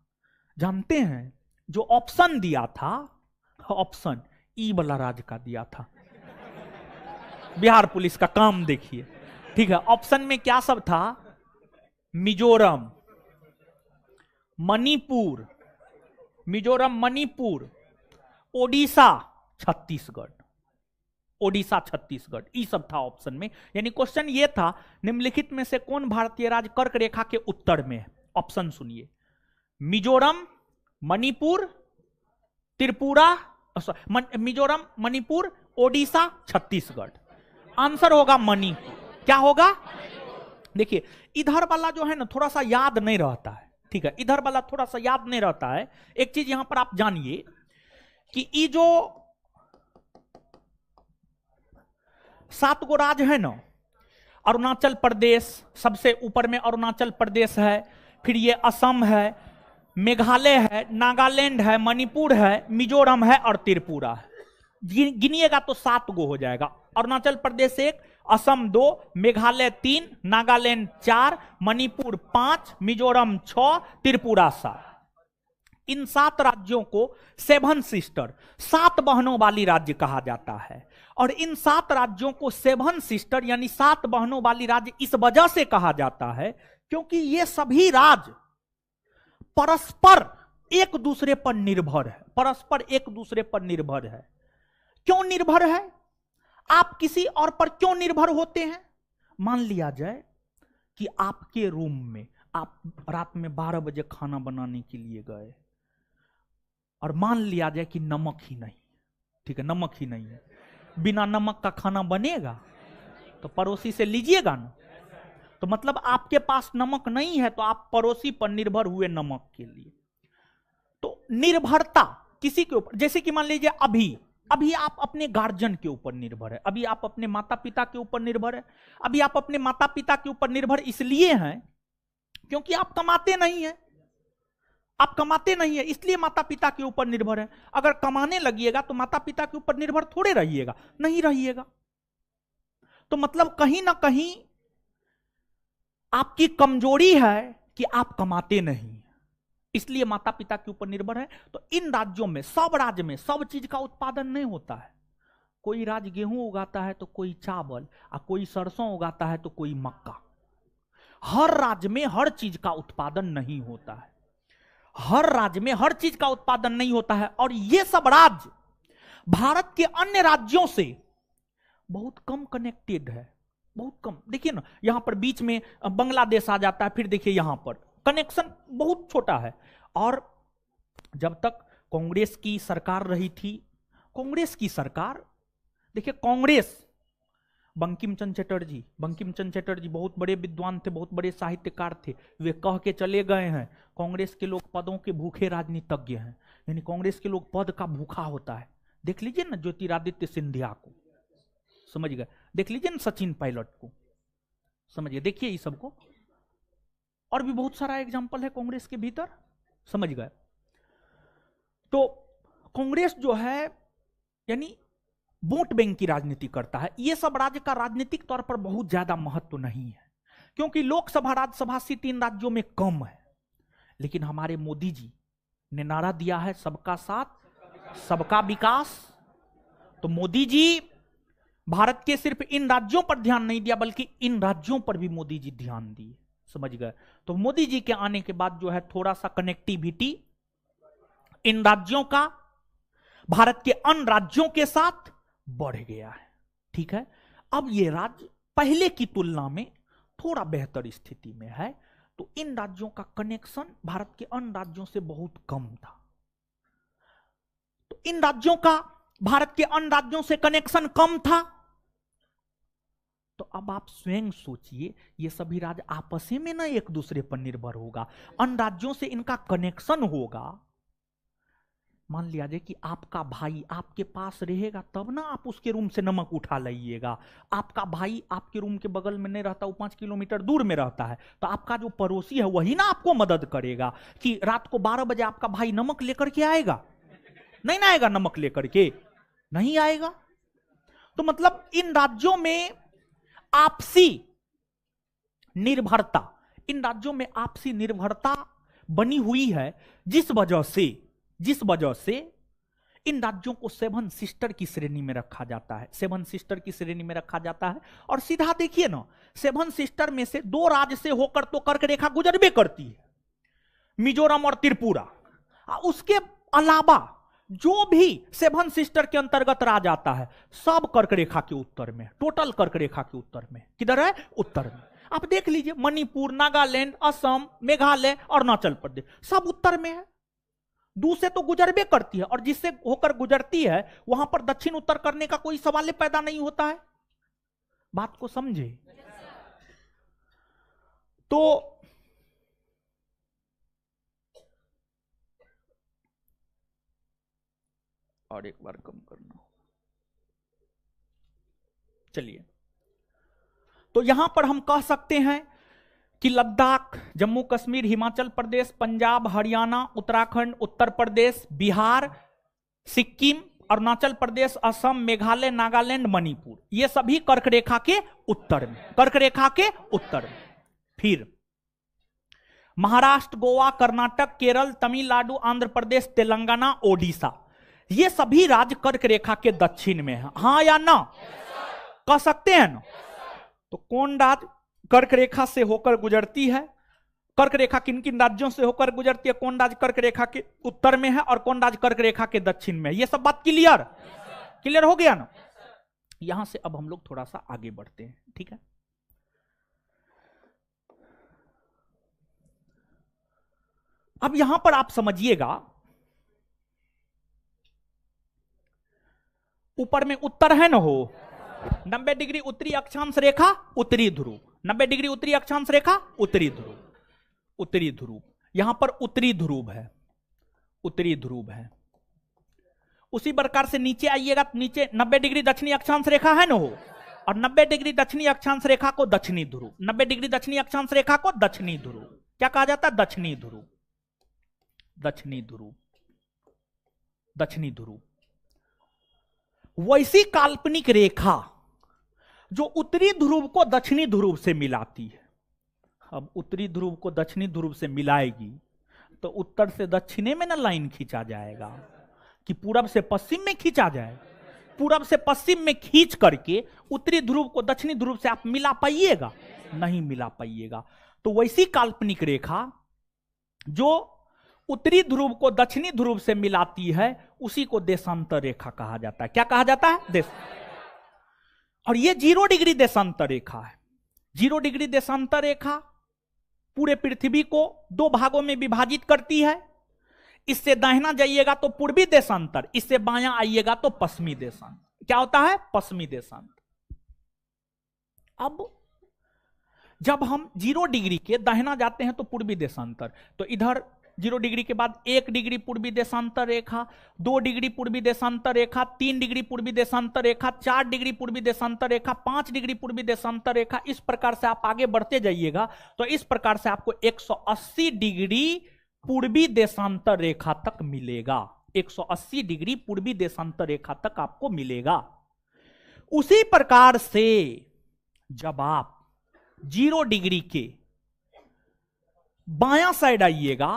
जानते हैं? जो ऑप्शन दिया था, ऑप्शन ई वाला राज्य का दिया था। बिहार पुलिस का काम देखिए, ठीक है। ऑप्शन में क्या सब था? मिजोरम, मणिपुर, मिजोरम, मणिपुर, ओडिशा, छत्तीसगढ़, ओडिशा, छत्तीसगढ़, ये सब था ऑप्शन में। यानी क्वेश्चन ये था, निम्नलिखित में से कौन भारतीय राज्य कर्क रेखा के उत्तर में है? ऑप्शन सुनिए, मिजोरम, मणिपुर, त्रिपुरा, मिजोरम, मणिपुर, ओडिशा, छत्तीसगढ़। आंसर होगा मणिपुर। क्या होगा? देखिए इधर वाला जो है ना थोड़ा सा याद नहीं रहता है, ठीक है, इधर वाला थोड़ा सा याद नहीं रहता है। एक चीज यहां पर आप जानिए कि ये जो 7 गो राज्य है ना, अरुणाचल प्रदेश सबसे ऊपर में, अरुणाचल प्रदेश है, फिर ये असम है, मेघालय है, नागालैंड है, मणिपुर है, मिजोरम है और त्रिपुरा है। गिनिएगा तो 7 गो हो जाएगा। अरुणाचल प्रदेश 1, असम 2, मेघालय 3, नागालैंड 4, मणिपुर 5, मिजोरम 6, त्रिपुरा 7। इन 7 राज्यों को 7 सिस्टर, 7 बहनों वाली राज्य कहा जाता है। और इन 7 राज्यों को 7 सिस्टर यानी 7 बहनों वाली राज्य इस वजह से कहा जाता है क्योंकि ये सभी राज्य परस्पर एक दूसरे पर निर्भर है, परस्पर एक दूसरे पर निर्भर है। क्यों निर्भर है? आप किसी और पर क्यों निर्भर होते हैं? मान लिया जाए कि आपके रूम में आप रात में 12 बजे खाना बनाने के लिए गए और मान लिया जाए कि नमक ही नहीं, ठीक है, नमक ही नहीं है, बिना नमक का खाना बनेगा? तो पड़ोसी से लीजिएगा ना। तो मतलब आपके पास नमक नहीं है तो आप पड़ोसी पर निर्भर हुए नमक के लिए। तो निर्भरता किसी के ऊपर, जैसे कि मान लीजिए अभी आप अपने गार्जियन के ऊपर निर्भर है, अभी आप अपने माता पिता के ऊपर निर्भर है। अभी आप अपने माता पिता के ऊपर निर्भर इसलिए हैं क्योंकि आप कमाते नहीं हैं, आप कमाते नहीं है इसलिए माता पिता के ऊपर निर्भर है। अगर कमाने लगिएगा तो माता पिता के ऊपर निर्भर थोड़े रहिएगा, नहीं रहिएगा। तो मतलब कहीं ना कहीं आपकी कमजोरी है कि आप कमाते नहीं, इसलिए माता पिता के ऊपर निर्भर है। तो इन राज्यों में, सब राज्य में सब चीज का उत्पादन नहीं होता है। कोई राज्य गेहूं उगाता है तो कोई चावल, और कोई सरसों उगाता है तो कोई मक्का। हर राज्य में हर चीज का उत्पादन नहीं होता है, हर राज्य में हर चीज का उत्पादन नहीं होता है। और ये सब राज्य भारत के अन्य राज्यों से बहुत कम कनेक्टेड है, बहुत कम। देखिए ना, यहां पर बीच में बांग्लादेश आ जाता है, फिर देखिए यहां पर कनेक्शन बहुत छोटा है। और जब तक कांग्रेस की सरकार रही थी, कांग्रेस की सरकार, देखिए कांग्रेस, बंकिम चंद्र चटर्जी बहुत बड़े विद्वान थे, बहुत बड़े साहित्यकार थे। वे कह के चले गए हैं कांग्रेस के लोग पदों के भूखे राजनीतिज्ञ हैं, यानी कांग्रेस के लोग पद का भूखा होता है। देख लीजिए ना ज्योतिरादित्य सिंधिया को, समझ गए, देख लीजिए ना सचिन पायलट को, समझिए, देखिए ये सबको। और भी बहुत सारा एग्जांपल है कांग्रेस के भीतर, समझ गए। तो कांग्रेस जो है यानी वोट बैंक की राजनीति करता है। यह सब राज्य का राजनीतिक तौर पर बहुत ज्यादा महत्व नहीं है क्योंकि लोकसभा राज्यसभा सीट इन राज्यों में कम है। लेकिन हमारे मोदी जी ने नारा दिया है सबका साथ सबका विकास। तो मोदी जी भारत के सिर्फ इन राज्यों पर ध्यान नहीं दिया बल्कि इन राज्यों पर भी मोदी जी ध्यान दिए, समझ गए। तो मोदी जी के आने के बाद जो है थोड़ा सा कनेक्टिविटी इन राज्यों का भारत के अन्य राज्यों के साथ बढ़ गया है, ठीक है। अब ये राज्य पहले की तुलना में थोड़ा बेहतर स्थिति में है। तो इन राज्यों का कनेक्शन भारत के अन्य राज्यों से बहुत कम था। तो इन राज्यों का भारत के अन्य राज्यों से कनेक्शन कम था। तो अब आप स्वयं सोचिए, ये सभी राज्य आपस में ना एक दूसरे पर निर्भर होगा, अन्य राज्यों से इनका कनेक्शन होगा। मान लिया जाए कि आपका भाई आपके पास रहेगा तब ना आप उसके रूम से नमक उठा लाइएगा। आपका भाई आपके रूम के बगल में नहीं रहता, वो 5 किलोमीटर दूर में रहता है, तो आपका जो पड़ोसी है वही ना आपको मदद करेगा कि रात को 12 बजे आपका भाई नमक लेकर के आएगा। नहीं ना आएगा, नमक लेकर के नहीं आएगा। तो मतलब इन राज्यों में आपसी निर्भरता, इन राज्यों में आपसी निर्भरता बनी हुई है, जिस वजह से इन राज्यों को 7 सिस्टर की श्रेणी में रखा जाता है, 7 सिस्टर की श्रेणी में रखा जाता है। और सीधा देखिए ना, 7 सिस्टर में से 2 राज्य से होकर तो कर्क रेखा गुजरबे करती है, मिजोरम और त्रिपुरा। उसके अलावा जो भी 7 सिस्टर के अंतर्गत राज्य आता है सब कर्क रेखा के उत्तर में, टोटल कर्क रेखा के उत्तर में। किधर है? उत्तर में। आप देख लीजिए, मणिपुर, नागालैंड, असम, मेघालय, अरुणाचल प्रदेश सब उत्तर में है। दूर से तो गुजरबे करती है, और जिससे होकर गुजरती है वहां पर दक्षिण उत्तर करने का कोई सवाल पैदा नहीं होता है। बात को समझे? तो और एक बार कम करना, चलिए। तो यहां पर हम कह सकते हैं कि लद्दाख, जम्मू कश्मीर, हिमाचल प्रदेश, पंजाब, हरियाणा, उत्तराखंड, उत्तर प्रदेश, बिहार, सिक्किम, अरुणाचल प्रदेश, असम, मेघालय, नागालैंड, मणिपुर, ये सभी कर्क रेखा के उत्तर में, कर्क रेखा के उत्तर में। फिर महाराष्ट्र, गोवा, कर्नाटक, केरल, तमिलनाडु, आंध्र प्रदेश, तेलंगाना, ओडिशा, ये सभी राज्य कर्क रेखा के दक्षिण में है। हाँ या ना? कह सकते हैं ना? तो कौन राज्य कर्क रेखा से होकर गुजरती है? कर्क रेखा किन किन राज्यों से होकर गुजरती है? कौन राज्य कर्क रेखा के उत्तर में है और कौन राज्य कर्क रेखा के दक्षिण में है? ये सब बात क्लियर क्लियर हो गया ना? यहां से अब हम लोग थोड़ा सा आगे बढ़ते हैं, ठीक है? अब यहां पर आप समझिएगा, ऊपर में उत्तर है ना हो, 90 डिग्री उत्तरी अक्षांश रेखा उत्तरी ध्रुव, 90 डिग्री उत्तरी अक्षांश रेखा उत्तरी ध्रुव, उत्तरी ध्रुव, यहां पर उत्तरी ध्रुव है, उत्तरी ध्रुव है। उसी प्रकार से नीचे आइएगा तो नीचे 90 डिग्री दक्षिणी अक्षांश रेखा है ना हो, और 90 डिग्री दक्षिणी अक्षांश रेखा को दक्षिणी ध्रुव, 90 डिग्री दक्षिणी अक्षांश रेखा को दक्षिणी ध्रुव क्या कहा जाता है? दक्षिणी ध्रुव, दक्षिणी ध्रुव, दक्षिणी ध्रुव। वैसी काल्पनिक रेखा जो उत्तरी ध्रुव को दक्षिणी ध्रुव से मिलाती है। अब उत्तरी ध्रुव को दक्षिणी ध्रुव से मिलाएगी तो उत्तर से दक्षिणे में ना लाइन खींचा जाएगा कि पूरब से पश्चिम में खींचा जाए? पूरब से पश्चिम में खींच करके उत्तरी ध्रुव को दक्षिणी ध्रुव से आप मिला पाइएगा? नहीं मिला पाइएगा। तो वैसी काल्पनिक रेखा जो उत्तरी ध्रुव को दक्षिणी ध्रुव से मिलाती है उसी को देशांतर रेखा कहा जाता है। क्या कहा जाता है? देश। और ये 0 डिग्री देशांतर रेखा है। 0 डिग्री देशांतर रेखा पूरे पृथ्वी को 2 भागों में विभाजित करती है। इससे दाहिना जाइएगा तो पूर्वी देशांतर, इससे बायां आइएगा तो पश्चिमी देशांतर। क्या होता है? पश्चिमी देशांतर। अब जब हम 0 डिग्री के दाहिना जाते हैं तो पूर्वी देशांतर, तो इधर 0 डिग्री के बाद 1 डिग्री पूर्वी देशांतर रेखा, 2 डिग्री पूर्वी देशांतर रेखा, 3 डिग्री पूर्वी देशांतर रेखा, 4 डिग्री पूर्वी देशांतर रेखा, 5 डिग्री पूर्वी देशांतर रेखा। इस प्रकार से आप आगे बढ़ते जाइएगा तो इस प्रकार से आपको 180 डिग्री पूर्वी देशांतर रेखा तक मिलेगा। 180 डिग्री पूर्वी देशांतर रेखा तक आपको मिलेगा। उसी प्रकार से जब आप 0 डिग्री के बायां साइड आइएगा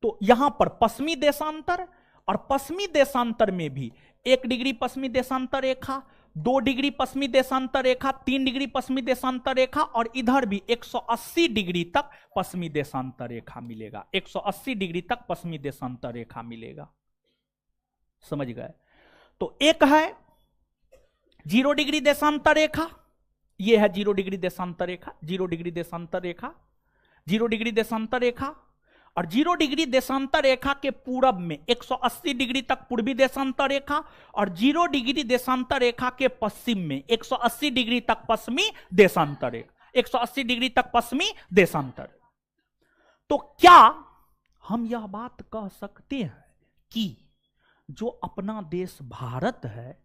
तो यहां पर पश्चिमी देशांतर, और पश्चिमी देशांतर में भी 1 डिग्री पश्चिमी देशांतर रेखा, 2 डिग्री पश्चिमी देशांतर रेखा, 3 डिग्री पश्चिमी देशांतर रेखा, और इधर भी 180 डिग्री तक पश्चिमी देशांतर रेखा मिलेगा। 180 डिग्री तक पश्चिमी देशांतर रेखा मिलेगा। समझ गए? तो एक है 0 डिग्री देशांतर रेखा, यह है 0 डिग्री देशांतर रेखा, 0 डिग्री देशांतर रेखा, 0 डिग्री देशांतर रेखा। और 0 डिग्री देशांतर रेखा के पूरब में 180 डिग्री तक पूर्वी देशांतर रेखा, और 0 डिग्री देशांतर रेखा के पश्चिम में 180 डिग्री तक पश्चिमी देशांतर रेखा, 180 डिग्री तक पश्चिमी देशांतर। तो क्या हम यह बात कह सकते हैं कि जो अपना देश भारत है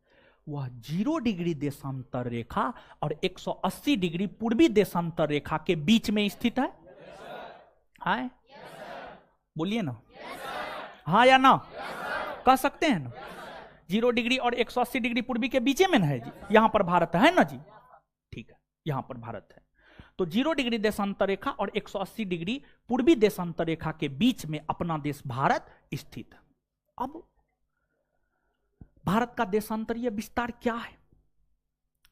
वह 0 डिग्री देशांतर रेखा और 180 डिग्री पूर्वी देशांतर रेखा के बीच में स्थित है? हाय बोलिए ना, हाँ या ना? कह सकते हैं ना? 0 डिग्री और 180 डिग्री पूर्वी के बीच में है जी, यहां पर भारत है ना जी? ठीक है, यहां पर भारत है। तो 0 डिग्री देशांतर रेखा और 180 डिग्री पूर्वी देशांतर रेखा के बीच में अपना देश भारत स्थित है। अब भारत का देशांतरीय विस्तार क्या है?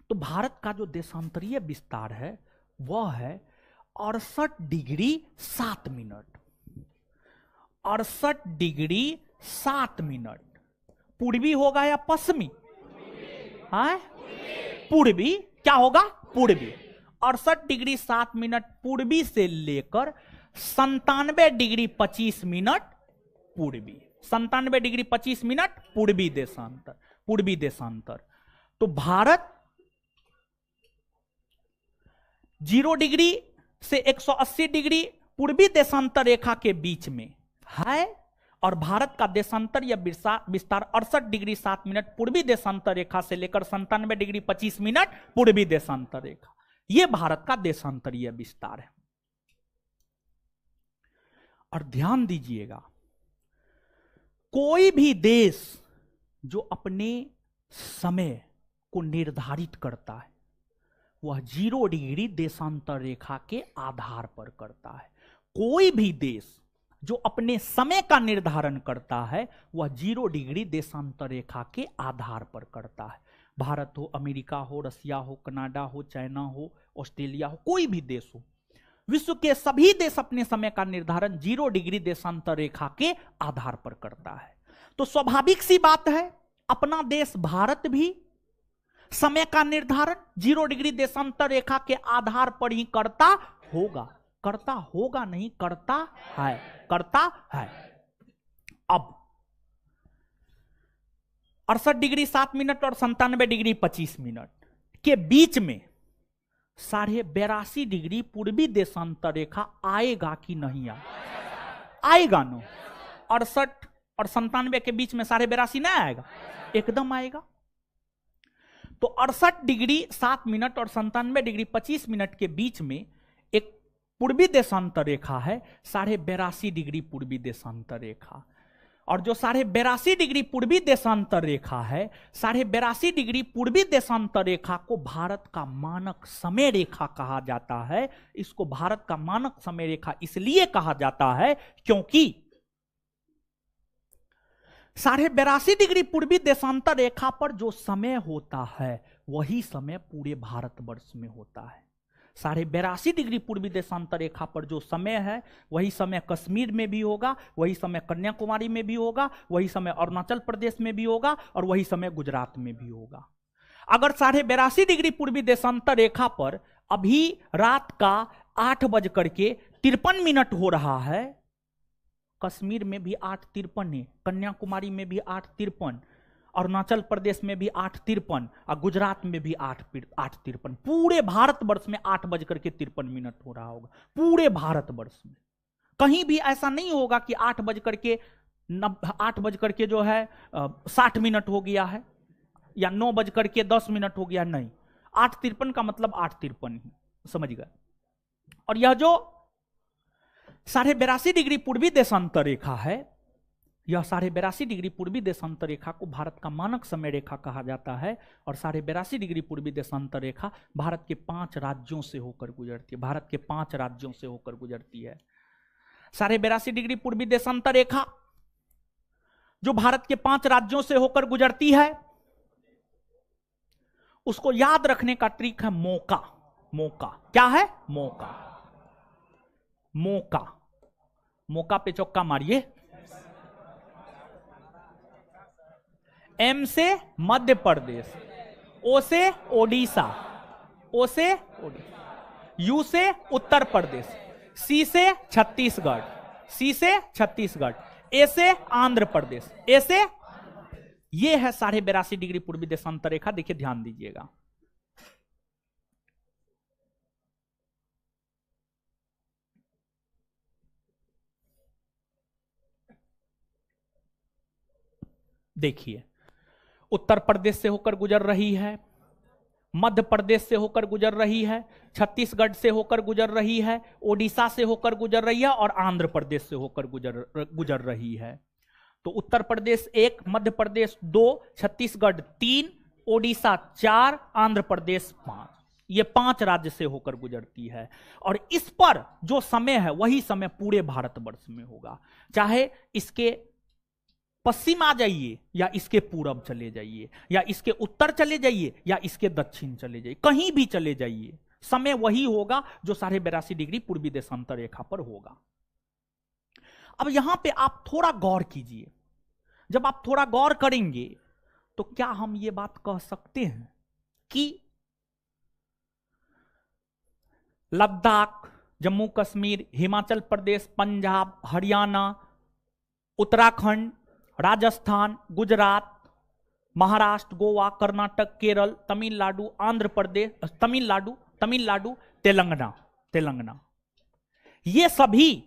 तो भारत का जो देशांतरीय विस्तार है वह है 68 डिग्री 7 मिनट, 68 डिग्री 7 मिनट। पूर्वी होगा या पश्चिमी? हाँ, पूर्वी। क्या होगा? पूर्वी। 68 डिग्री 7 मिनट पूर्वी से लेकर 97 डिग्री 25 मिनट पूर्वी, 97 डिग्री 25 मिनट पूर्वी देशांतर, पूर्वी देशांतर। तो भारत 0 डिग्री से 180 डिग्री पूर्वी देशांतर रेखा के बीच में है, और भारत का देशांतर या विस्तार 68 डिग्री 7 मिनट पूर्वी देशांतर रेखा से लेकर 97 डिग्री 25 मिनट पूर्वी देशांतर रेखा, यह भारत का देशांतरीय विस्तार है। और ध्यान दीजिएगा, कोई भी देश जो अपने समय को निर्धारित करता है वह 0 डिग्री देशांतर रेखा के आधार पर करता है। कोई भी देश जो अपने समय का निर्धारण करता है वह 0 डिग्री देशांतर रेखा के आधार पर करता है। भारत हो, अमेरिका हो, रसिया हो, कनाडा हो, चाइना हो, ऑस्ट्रेलिया हो, कोई भी देश हो, विश्व के सभी देश अपने समय का निर्धारण 0 डिग्री देशांतर रेखा के आधार पर करता है। तो स्वाभाविक सी बात है अपना देश भारत भी समय का निर्धारण 0 डिग्री देशांतर रेखा के आधार पर ही करता होगा। करता होगा नहीं, करता है, करता है। अब 68 डिग्री 7 मिनट और 97 डिग्री 25 मिनट के बीच में 82.5 डिग्री पूर्वी देशांतर रेखा आएगा कि नहीं आएगा? नो 68 और 97 के बीच में 82.5 नहीं आएगा? एकदम आएगा। तो 68 डिग्री 7 मिनट और 97 डिग्री 25 मिनट के बीच में एक पूर्वी देशांतर रेखा है, 82.5 डिग्री पूर्वी देशांतर रेखा। और जो 82.5 डिग्री पूर्वी देशांतर रेखा है, 82.5 डिग्री पूर्वी देशांतर रेखा को भारत का मानक समय रेखा कहा जाता है। इसको भारत का मानक समय रेखा इसलिए कहा जाता है क्योंकि 82.5 डिग्री पूर्वी देशांतर रेखा पर जो समय होता है वही समय पूरे भारतवर्ष में होता है। 82.5 डिग्री पूर्वी देशांतर रेखा पर जो समय है वही समय कश्मीर में भी होगा, वही समय कन्याकुमारी में भी होगा, वही समय अरुणाचल प्रदेश में भी होगा और वही समय गुजरात में भी होगा। अगर 82.5 डिग्री पूर्वी देशांतर रेखा पर अभी रात का 8:53 हो रहा है, कश्मीर में भी 8:53 है, कन्याकुमारी में भी 8:53, अरुणाचल प्रदेश में भी 8:53 और गुजरात में भी 8:53। पूरे भारतवर्ष में 8:53 हो रहा होगा। पूरे भारतवर्ष में कहीं भी ऐसा नहीं होगा कि 8:60 जो है 60 हो गया है या 9:10 हो गया। नहीं, 8:53 का मतलब 8:53 ही, समझ गए। और यह जो 82.5 डिग्री पूर्वी देशांतर रेखा है, यह 82.5 डिग्री पूर्वी देशांतर रेखा को भारत का मानक समय रेखा कहा जाता है। और 82.5 डिग्री पूर्वी देशांतर रेखा भारत के 5 राज्यों से होकर गुजरती है। भारत के 5 राज्यों से होकर गुजरती है। 82.5 डिग्री पूर्वी देशांतर रेखा जो भारत के 5 राज्यों से होकर गुजरती है, उसको याद रखने का ट्रिक है मौका। मौका क्या है? मौका। मौका, मौका पे चौका मारिए। एम से मध्य प्रदेश, ओ से ओडिशा, ओ से ओडिशा, यू से उत्तर प्रदेश, सी से छत्तीसगढ़, सी से छत्तीसगढ़, ए से आंध्र प्रदेश, ए से, ये है 82.5 डिग्री पूर्वी देशांतर रेखा। देखिए ध्यान दीजिएगा। देखिए, उत्तर प्रदेश से होकर गुजर रही है, मध्य प्रदेश से होकर गुजर रही है, छत्तीसगढ़ से होकर गुजर रही है, ओडिशा से होकर गुजर रही है और आंध्र प्रदेश से होकर गुजर रही है। तो उत्तर प्रदेश 1, मध्य प्रदेश 2, छत्तीसगढ़ 3, ओडिशा 4, आंध्र प्रदेश 5। ये 5 राज्य से होकर गुजरती है। और इस पर जो समय है वही समय पूरे भारतवर्ष में होगा। चाहे इसके पश्चिम आ जाइए या इसके पूरब चले जाइए या इसके उत्तर चले जाइए या इसके दक्षिण चले जाइए, कहीं भी चले जाइए, समय वही होगा जो 82.5 डिग्री पूर्वी देशांतर रेखा पर होगा। अब यहां पे आप थोड़ा गौर कीजिए। जब आप थोड़ा गौर करेंगे तो क्या हम ये बात कह सकते हैं कि लद्दाख, जम्मू कश्मीर, हिमाचल प्रदेश, पंजाब, हरियाणा, उत्तराखंड, राजस्थान, गुजरात, महाराष्ट्र, गोवा, कर्नाटक, केरल, तमिलनाडु, आंध्र प्रदेश, तमिलनाडु, तेलंगाना, ये सभी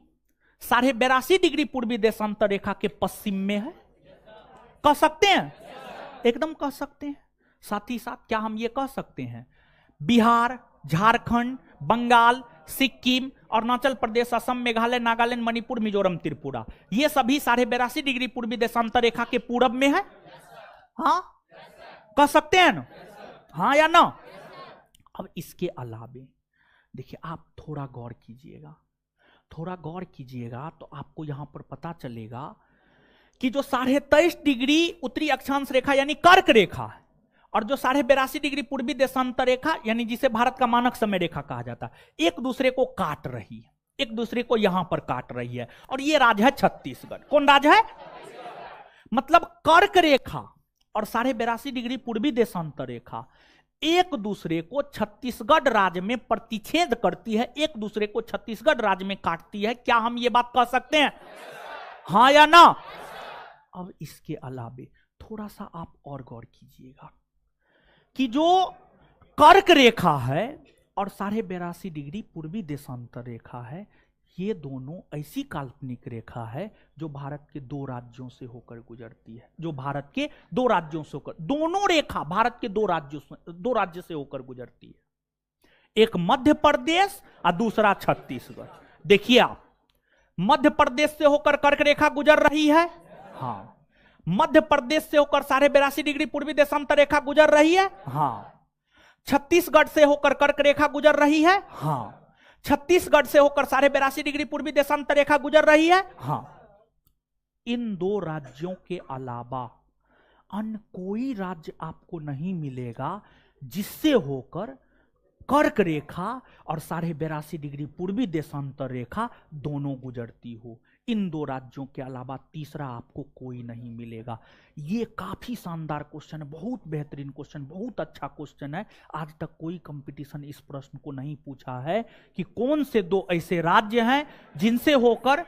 82.5 डिग्री पूर्वी देशांतर रेखा के पश्चिम में है? कह सकते हैं? एकदम कह सकते हैं। साथ ही साथ क्या हम ये कह सकते हैं बिहार, झारखंड, बंगाल, सिक्किम, अरुणाचल प्रदेश, असम, मेघालय, नागालैंड, मणिपुर, मिजोरम, त्रिपुरा, ये सभी 82.5 डिग्री पूर्वी देशांतर रेखा के पूरब में है? हाँ, कह सकते हैं ना? हाँ या ना? अब इसके अलावे देखिए, आप थोड़ा गौर कीजिएगा थोड़ा गौर कीजिएगा तो आपको यहां पर पता चलेगा कि जो 23.5 डिग्री उत्तरी अक्षांश रेखा यानी कर्क रेखा है और जो 82.5 डिग्री पूर्वी देशांतर रेखा यानी जिसे भारत का मानक समय रेखा कहा जाता है, एक दूसरे को काट रही है, एक दूसरे को यहां पर काट रही है। और ये राज्य है छत्तीसगढ़। कौन राज्य है? मतलब कर्क रेखा और 82.5 डिग्री पूर्वी देशांतर रेखा एक दूसरे को छत्तीसगढ़ राज्य में प्रतिच्छेद करती है, एक दूसरे को छत्तीसगढ़ राज्य में काटती है। क्या हम ये बात कह सकते हैं? हाँ या ना? अब इसके अलावे थोड़ा सा आप और गौर कीजिएगा कि जो कर्क रेखा है और 82.5 डिग्री पूर्वी देशांतर रेखा है, ये दोनों ऐसी काल्पनिक रेखा है जो भारत के दो राज्यों से होकर गुजरती है, जो भारत के दो राज्यों से होकर, दोनों रेखा भारत के दो राज्य से होकर गुजरती है। एक मध्य प्रदेश और दूसरा छत्तीसगढ़। देखिए आप, मध्य प्रदेश से होकर कर्क रेखा गुजर रही है। हाँ, मध्य प्रदेश से होकर 82.5 डिग्री पूर्वी देशांतर रेखा गुजर रही है। हाँ, छत्तीसगढ़ से होकर कर्क रेखा गुजर रही है। हाँ, छत्तीसगढ़ से होकर 82.5 डिग्री पूर्वी देशांतर रेखा गुजर रही है। हाँ, इन दो राज्यों के अलावा अन्य कोई राज्य आपको नहीं मिलेगा जिससे होकर कर्क रेखा और 82.5 डिग्री पूर्वी देशांतर रेखा दोनों गुजरती हो। इन दो राज्यों के अलावा तीसरा आपको कोई नहीं मिलेगा। ये काफी शानदार क्वेश्चन है, बहुत बेहतरीन क्वेश्चन, बहुत अच्छा क्वेश्चन है। आज तक कोई कंपटीशन इस प्रश्न को नहीं पूछा है कि कौन से दो ऐसे राज्य हैं जिनसे होकर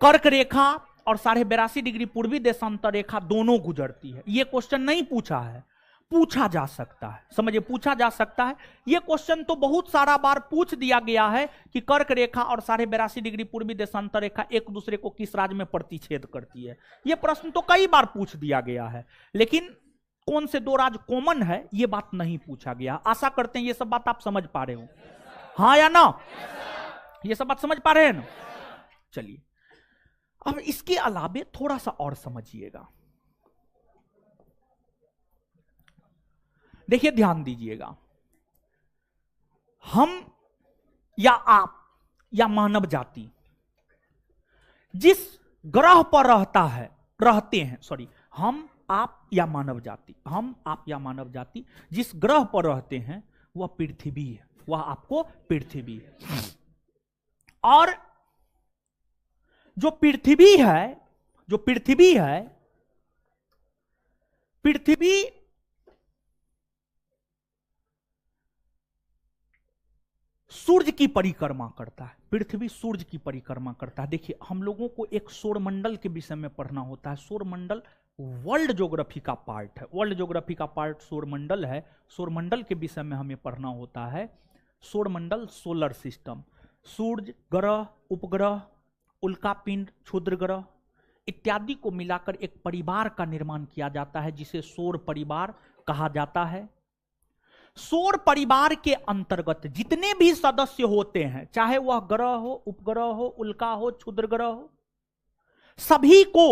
कर्क रेखा और 82.5 डिग्री पूर्वी देशांतर रेखा दोनों गुजरती है। ये क्वेश्चन नहीं पूछा है, पूछा जा सकता है। समझिए, पूछा जा सकता है। यह क्वेश्चन तो बहुत सारा बार पूछ दिया गया है कि कर्क रेखा और 82.5 डिग्री पूर्वी देशांतर रेखा एक दूसरे को किस राज्य में प्रतिच्छेद करती है। यह प्रश्न तो कई बार पूछ दिया गया है, लेकिन कौन से दो राज्य कॉमन है यह बात नहीं पूछा गया। आशा करते हैं यह सब बात आप समझ पा रहे हो, हाँ या ना? यह सब बात समझ पा रहे हैं ना? चलिए, अब इसके अलावे थोड़ा सा और समझिएगा। देखिए, ध्यान दीजिएगा, हम या आप या मानव जाति जिस ग्रह पर हम आप या मानव जाति जिस ग्रह पर रहते हैं वह पृथ्वी है, वह आपको पृथ्वी है। और जो पृथ्वी सूर्य की परिक्रमा करता है। पृथ्वी सूर्य की परिक्रमा करता है। देखिए, हम लोगों को एक सौर मंडल के विषय में पढ़ना होता है। सौर मंडल वर्ल्ड ज्योग्राफी का पार्ट है, वर्ल्ड ज्योग्राफी का पार्ट सौर मंडल है। सौर मंडल के विषय में हमें पढ़ना होता है। सौर मंडल, सोलर सिस्टम, सूर्य, ग्रह, उपग्रह, उल्कापिंड, क्षुद्र ग्रह इत्यादि को मिलाकर एक परिवार का निर्माण किया जाता है जिसे सौर परिवार कहा जाता है। सौर परिवार के अंतर्गत जितने भी सदस्य होते हैं, चाहे वह ग्रह हो, उपग्रह हो, उल्का हो, क्षुद्र ग्रह हो, सभी को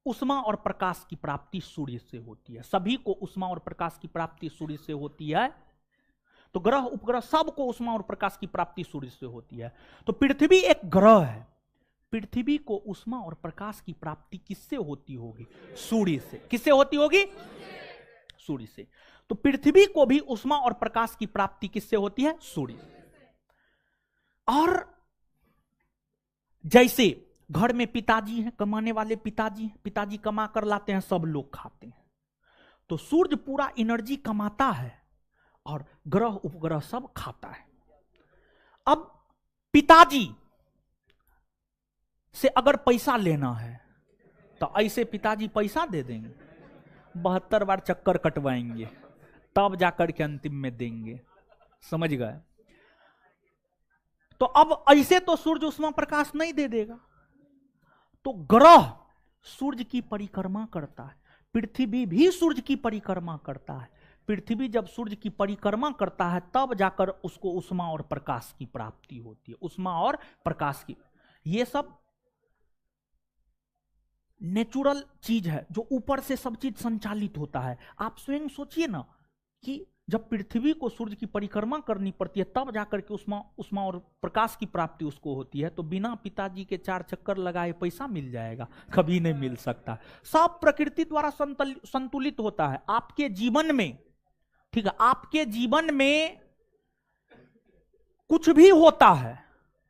उष्मा और प्रकाश की प्राप्ति सूर्य से होती है। सभी को उष्मा और प्रकाश की प्राप्ति सूर्य से होती है। तो ग्रह, उपग्रह सबको उष्मा और प्रकाश की प्राप्ति सूर्य से होती है। तो पृथ्वी एक ग्रह है। पृथ्वी को उष्मा और प्रकाश की प्राप्ति किससे होती होगी? सूर्य से। किससे होती होगी? सूर्य से। तो पृथ्वी को भी उष्मा और प्रकाश की प्राप्ति किससे होती है? सूर्य से। और जैसे घर में पिताजी हैं, कमाने वाले पिताजी हैं, पिताजी कमा कर लाते हैं, सब लोग खाते हैं। तो सूर्य पूरा एनर्जी कमाता है और ग्रह उपग्रह सब खाता है। अब पिताजी से अगर पैसा लेना है तो ऐसे पिताजी पैसा दे देंगे? 72 बार चक्कर कटवाएंगे तब जाकर के अंतिम में देंगे। समझ गए? तो अब ऐसे तो सूर्य उष्मा प्रकाश नहीं दे देगा। तो ग्रह सूर्य की परिक्रमा करता है, पृथ्वी भी सूर्य की परिक्रमा करता है। पृथ्वी जब सूर्य की परिक्रमा करता है तब जाकर उसको उष्मा और प्रकाश की प्राप्ति होती है। उष्मा और प्रकाश की, ये सब नेचुरल चीज है जो ऊपर से सब चीज संचालित होता है। आप स्वयं सोचिए ना कि जब पृथ्वी को सूर्य की परिक्रमा करनी पड़ती है तब जाकर के उष्मा और प्रकाश की प्राप्ति उसको होती है। तो बिना पिताजी के 4 चक्कर लगाए पैसा मिल जाएगा? कभी नहीं मिल सकता। सब प्रकृति द्वारा संतुलित होता है। आपके जीवन में, ठीक है, आपके जीवन में कुछ भी होता है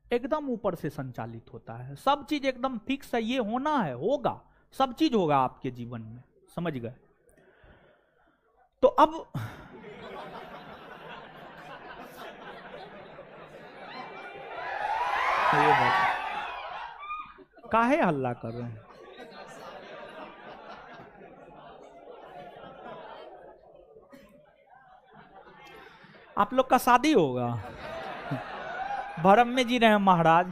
एकदम ऊपर से संचालित होता है। सब चीज एकदम फिक्स है, ये होना है, होगा, सब चीज होगा आपके जीवन में, समझ गए? तो अब काहे हल्ला कर रहे हैं? आप लोग का शादी होगा? भरम में जी रहे हैं महाराज।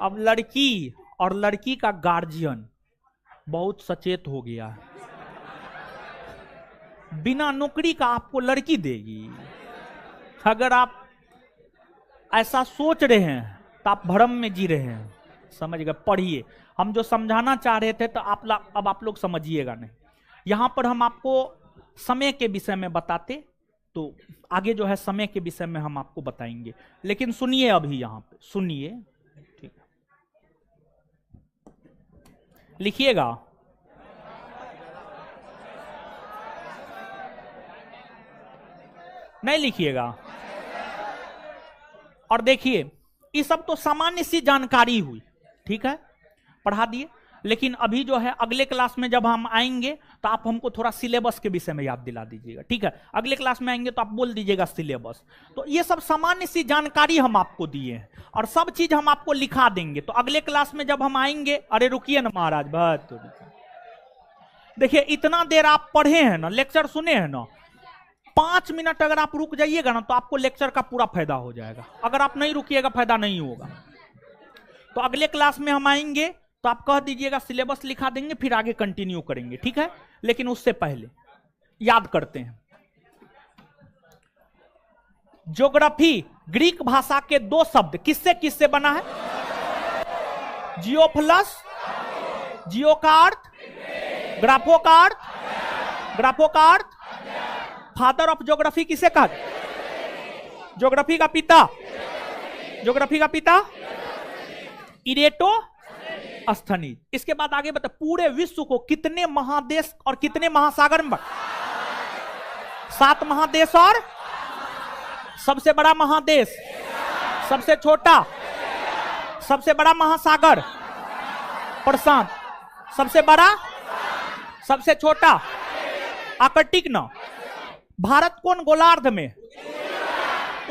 अब लड़की और लड़की का गार्जियन बहुत सचेत हो गया है। बिना नौकरी का आपको लड़की देगी। अगर आप ऐसा सोच रहे हैं तो आप भ्रम में जी रहे हैं, समझ गए? पढ़िए, हम जो समझाना चाह रहे थे तो अब आप लोग समझिएगा नहीं। यहां पर हम आपको समय के विषय में बताते तो आगे जो है समय के विषय में हम आपको बताएंगे, लेकिन सुनिए, अभी यहां पे सुनिए, ठीक है? लिखिएगा। नहीं लिखिएगा। और देखिए, ये सब तो सामान्य सी जानकारी हुई, ठीक है, पढ़ा दिए। लेकिन अभी जो है अगले क्लास में जब हम आएंगे तो आप हमको थोड़ा सिलेबस के विषय में याद दिला दीजिएगा, ठीक है? अगले क्लास में आएंगे तो आप बोल दीजिएगा सिलेबस। तो ये सब सामान्य सी जानकारी हम आपको दिए हैं और सब चीज हम आपको लिखा देंगे। तो अगले क्लास में जब हम आएंगे, अरे रुकिए ना महाराज, बहुत देखिए, इतना देर आप पढ़े हैं ना, लेक्चर सुने हैं ना, 5 मिनट अगर आप रुक जाइएगा ना तो आपको लेक्चर का पूरा फायदा हो जाएगा। अगर आप नहीं रुकिएगा फायदा नहीं होगा। तो अगले क्लास में हम आएंगे तो आप कह दीजिएगा सिलेबस लिखा देंगे, फिर आगे कंटिन्यू करेंगे, ठीक है? लेकिन उससे पहले याद करते हैं। ज्योग्राफी ग्रीक भाषा के 2 शब्द किससे किससे बना है? जियो प्लस जियो का अर्थ, ग्राफो का अर्थ, ग्राफो का अर्थ। फादर ऑफ ज्योग्राफी किसे कहा? ज्योग्राफी का पिता, ज्योग्राफी का पिता इरेटोस्थनीज। इसके बाद आगे बता, पूरे विश्व को कितने महादेश और कितने महासागर में? 7 महादेश और सबसे बड़ा महादेश, सबसे छोटा, सबसे बड़ा महासागर प्रशांत, सबसे बड़ा, सबसे छोटा आर्कटिक ना। भारत कौन गोलार्ध में?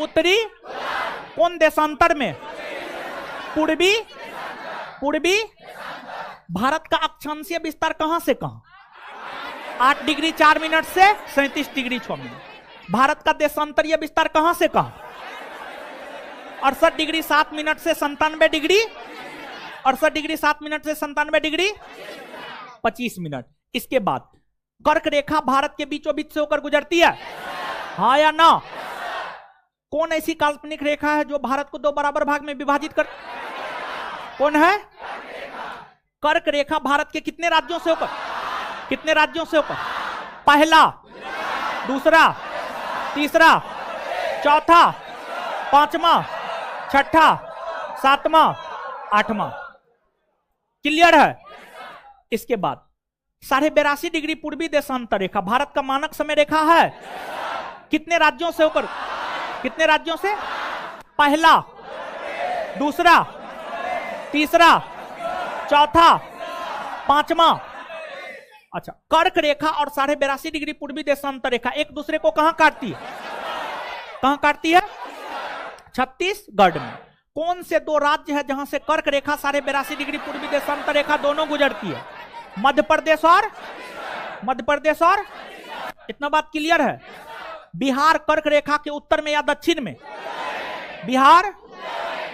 उत्तरी। कौन देशांतर में? पूर्वी। पूर्वी। भारत का अक्षांशीय विस्तार कहां से कहां? 8 डिग्री 4 मिनट से 37 डिग्री 6 मिनट। भारत का देशांतरीय विस्तार कहां से कहां? 68 डिग्री 7 मिनट से 97 डिग्री, 68 डिग्री 7 मिनट से 97 डिग्री 25 मिनट। इसके बाद कर्क रेखा भारत के बीचों बीच से होकर गुजरती है, हाँ या ना? कौन ऐसी काल्पनिक रेखा है जो भारत को 2 बराबर भाग में विभाजित कर? कौन है? कर्क रेखा भारत के कितने राज्यों से होकर? कितने राज्यों से होकर? पहला, दूसरा, तीसरा, चौथा, पांचवा, छठा, सातवां, आठवां। क्लियर है? इसके बाद 82.5 डिग्री पूर्वी देशांतर रेखा भारत का मानक समय रेखा है। कितने राज्यों से होकर? कितने राज्यों से? पहला, दूसरा, तीसरा, चौथा, पांचवा। अच्छा, कर्क रेखा और 82.5 डिग्री पूर्वी देशांतर रेखा एक दूसरे को कहां काटती है? कहां काटती है? छत्तीसगढ़ में। कौन से 2 राज्य है जहां से कर्क रेखा 82.5 डिग्री पूर्वी देशांतर रेखा दोनों गुजरती है? मध्य प्रदेश और इतना बात क्लियर है? बिहार कर्क रेखा के उत्तर में या दक्षिण में? बिहार,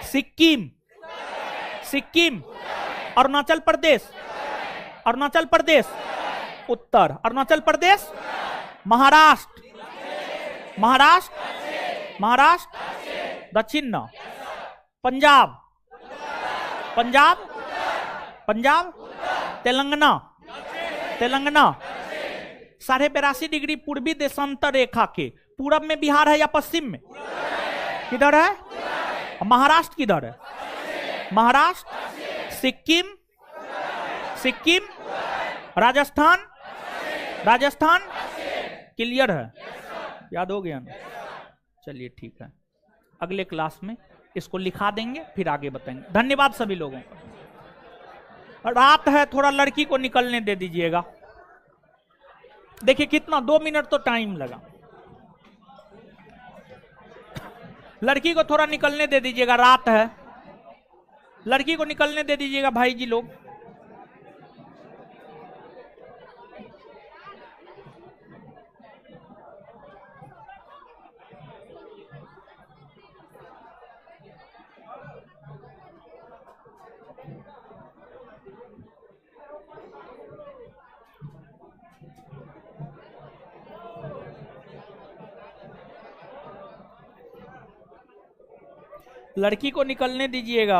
सिक्किम, सिक्किम, अरुणाचल प्रदेश, अरुणाचल प्रदेश उत्तर, अरुणाचल प्रदेश, महाराष्ट्र, महाराष्ट्र, महाराष्ट्र दक्षिण न, पंजाब, पंजाब, पंजाब, तेलंगाना, तेलंगाना, 82.5 डिग्री पूर्वी देशांतर रेखा के पूरब में बिहार है या पश्चिम में? किधर है? महाराष्ट्र किधर है? महाराष्ट्र, सिक्किम, सिक्किम, राजस्थान, राजस्थान क्लियर है? याद हो गया ना? चलिए ठीक है, अगले क्लास में इसको लिखा देंगे, फिर आगे बताएंगे। धन्यवाद सभी लोगों का। रात है, थोड़ा लड़की को निकलने दे दीजिएगा। देखिए कितना 2 मिनट तो टाइम लगा। लड़की को थोड़ा निकलने दे दीजिएगा, रात है, लड़की को निकलने दे दीजिएगा भाई जी लोग। लड़की को निकलने दीजिएगा।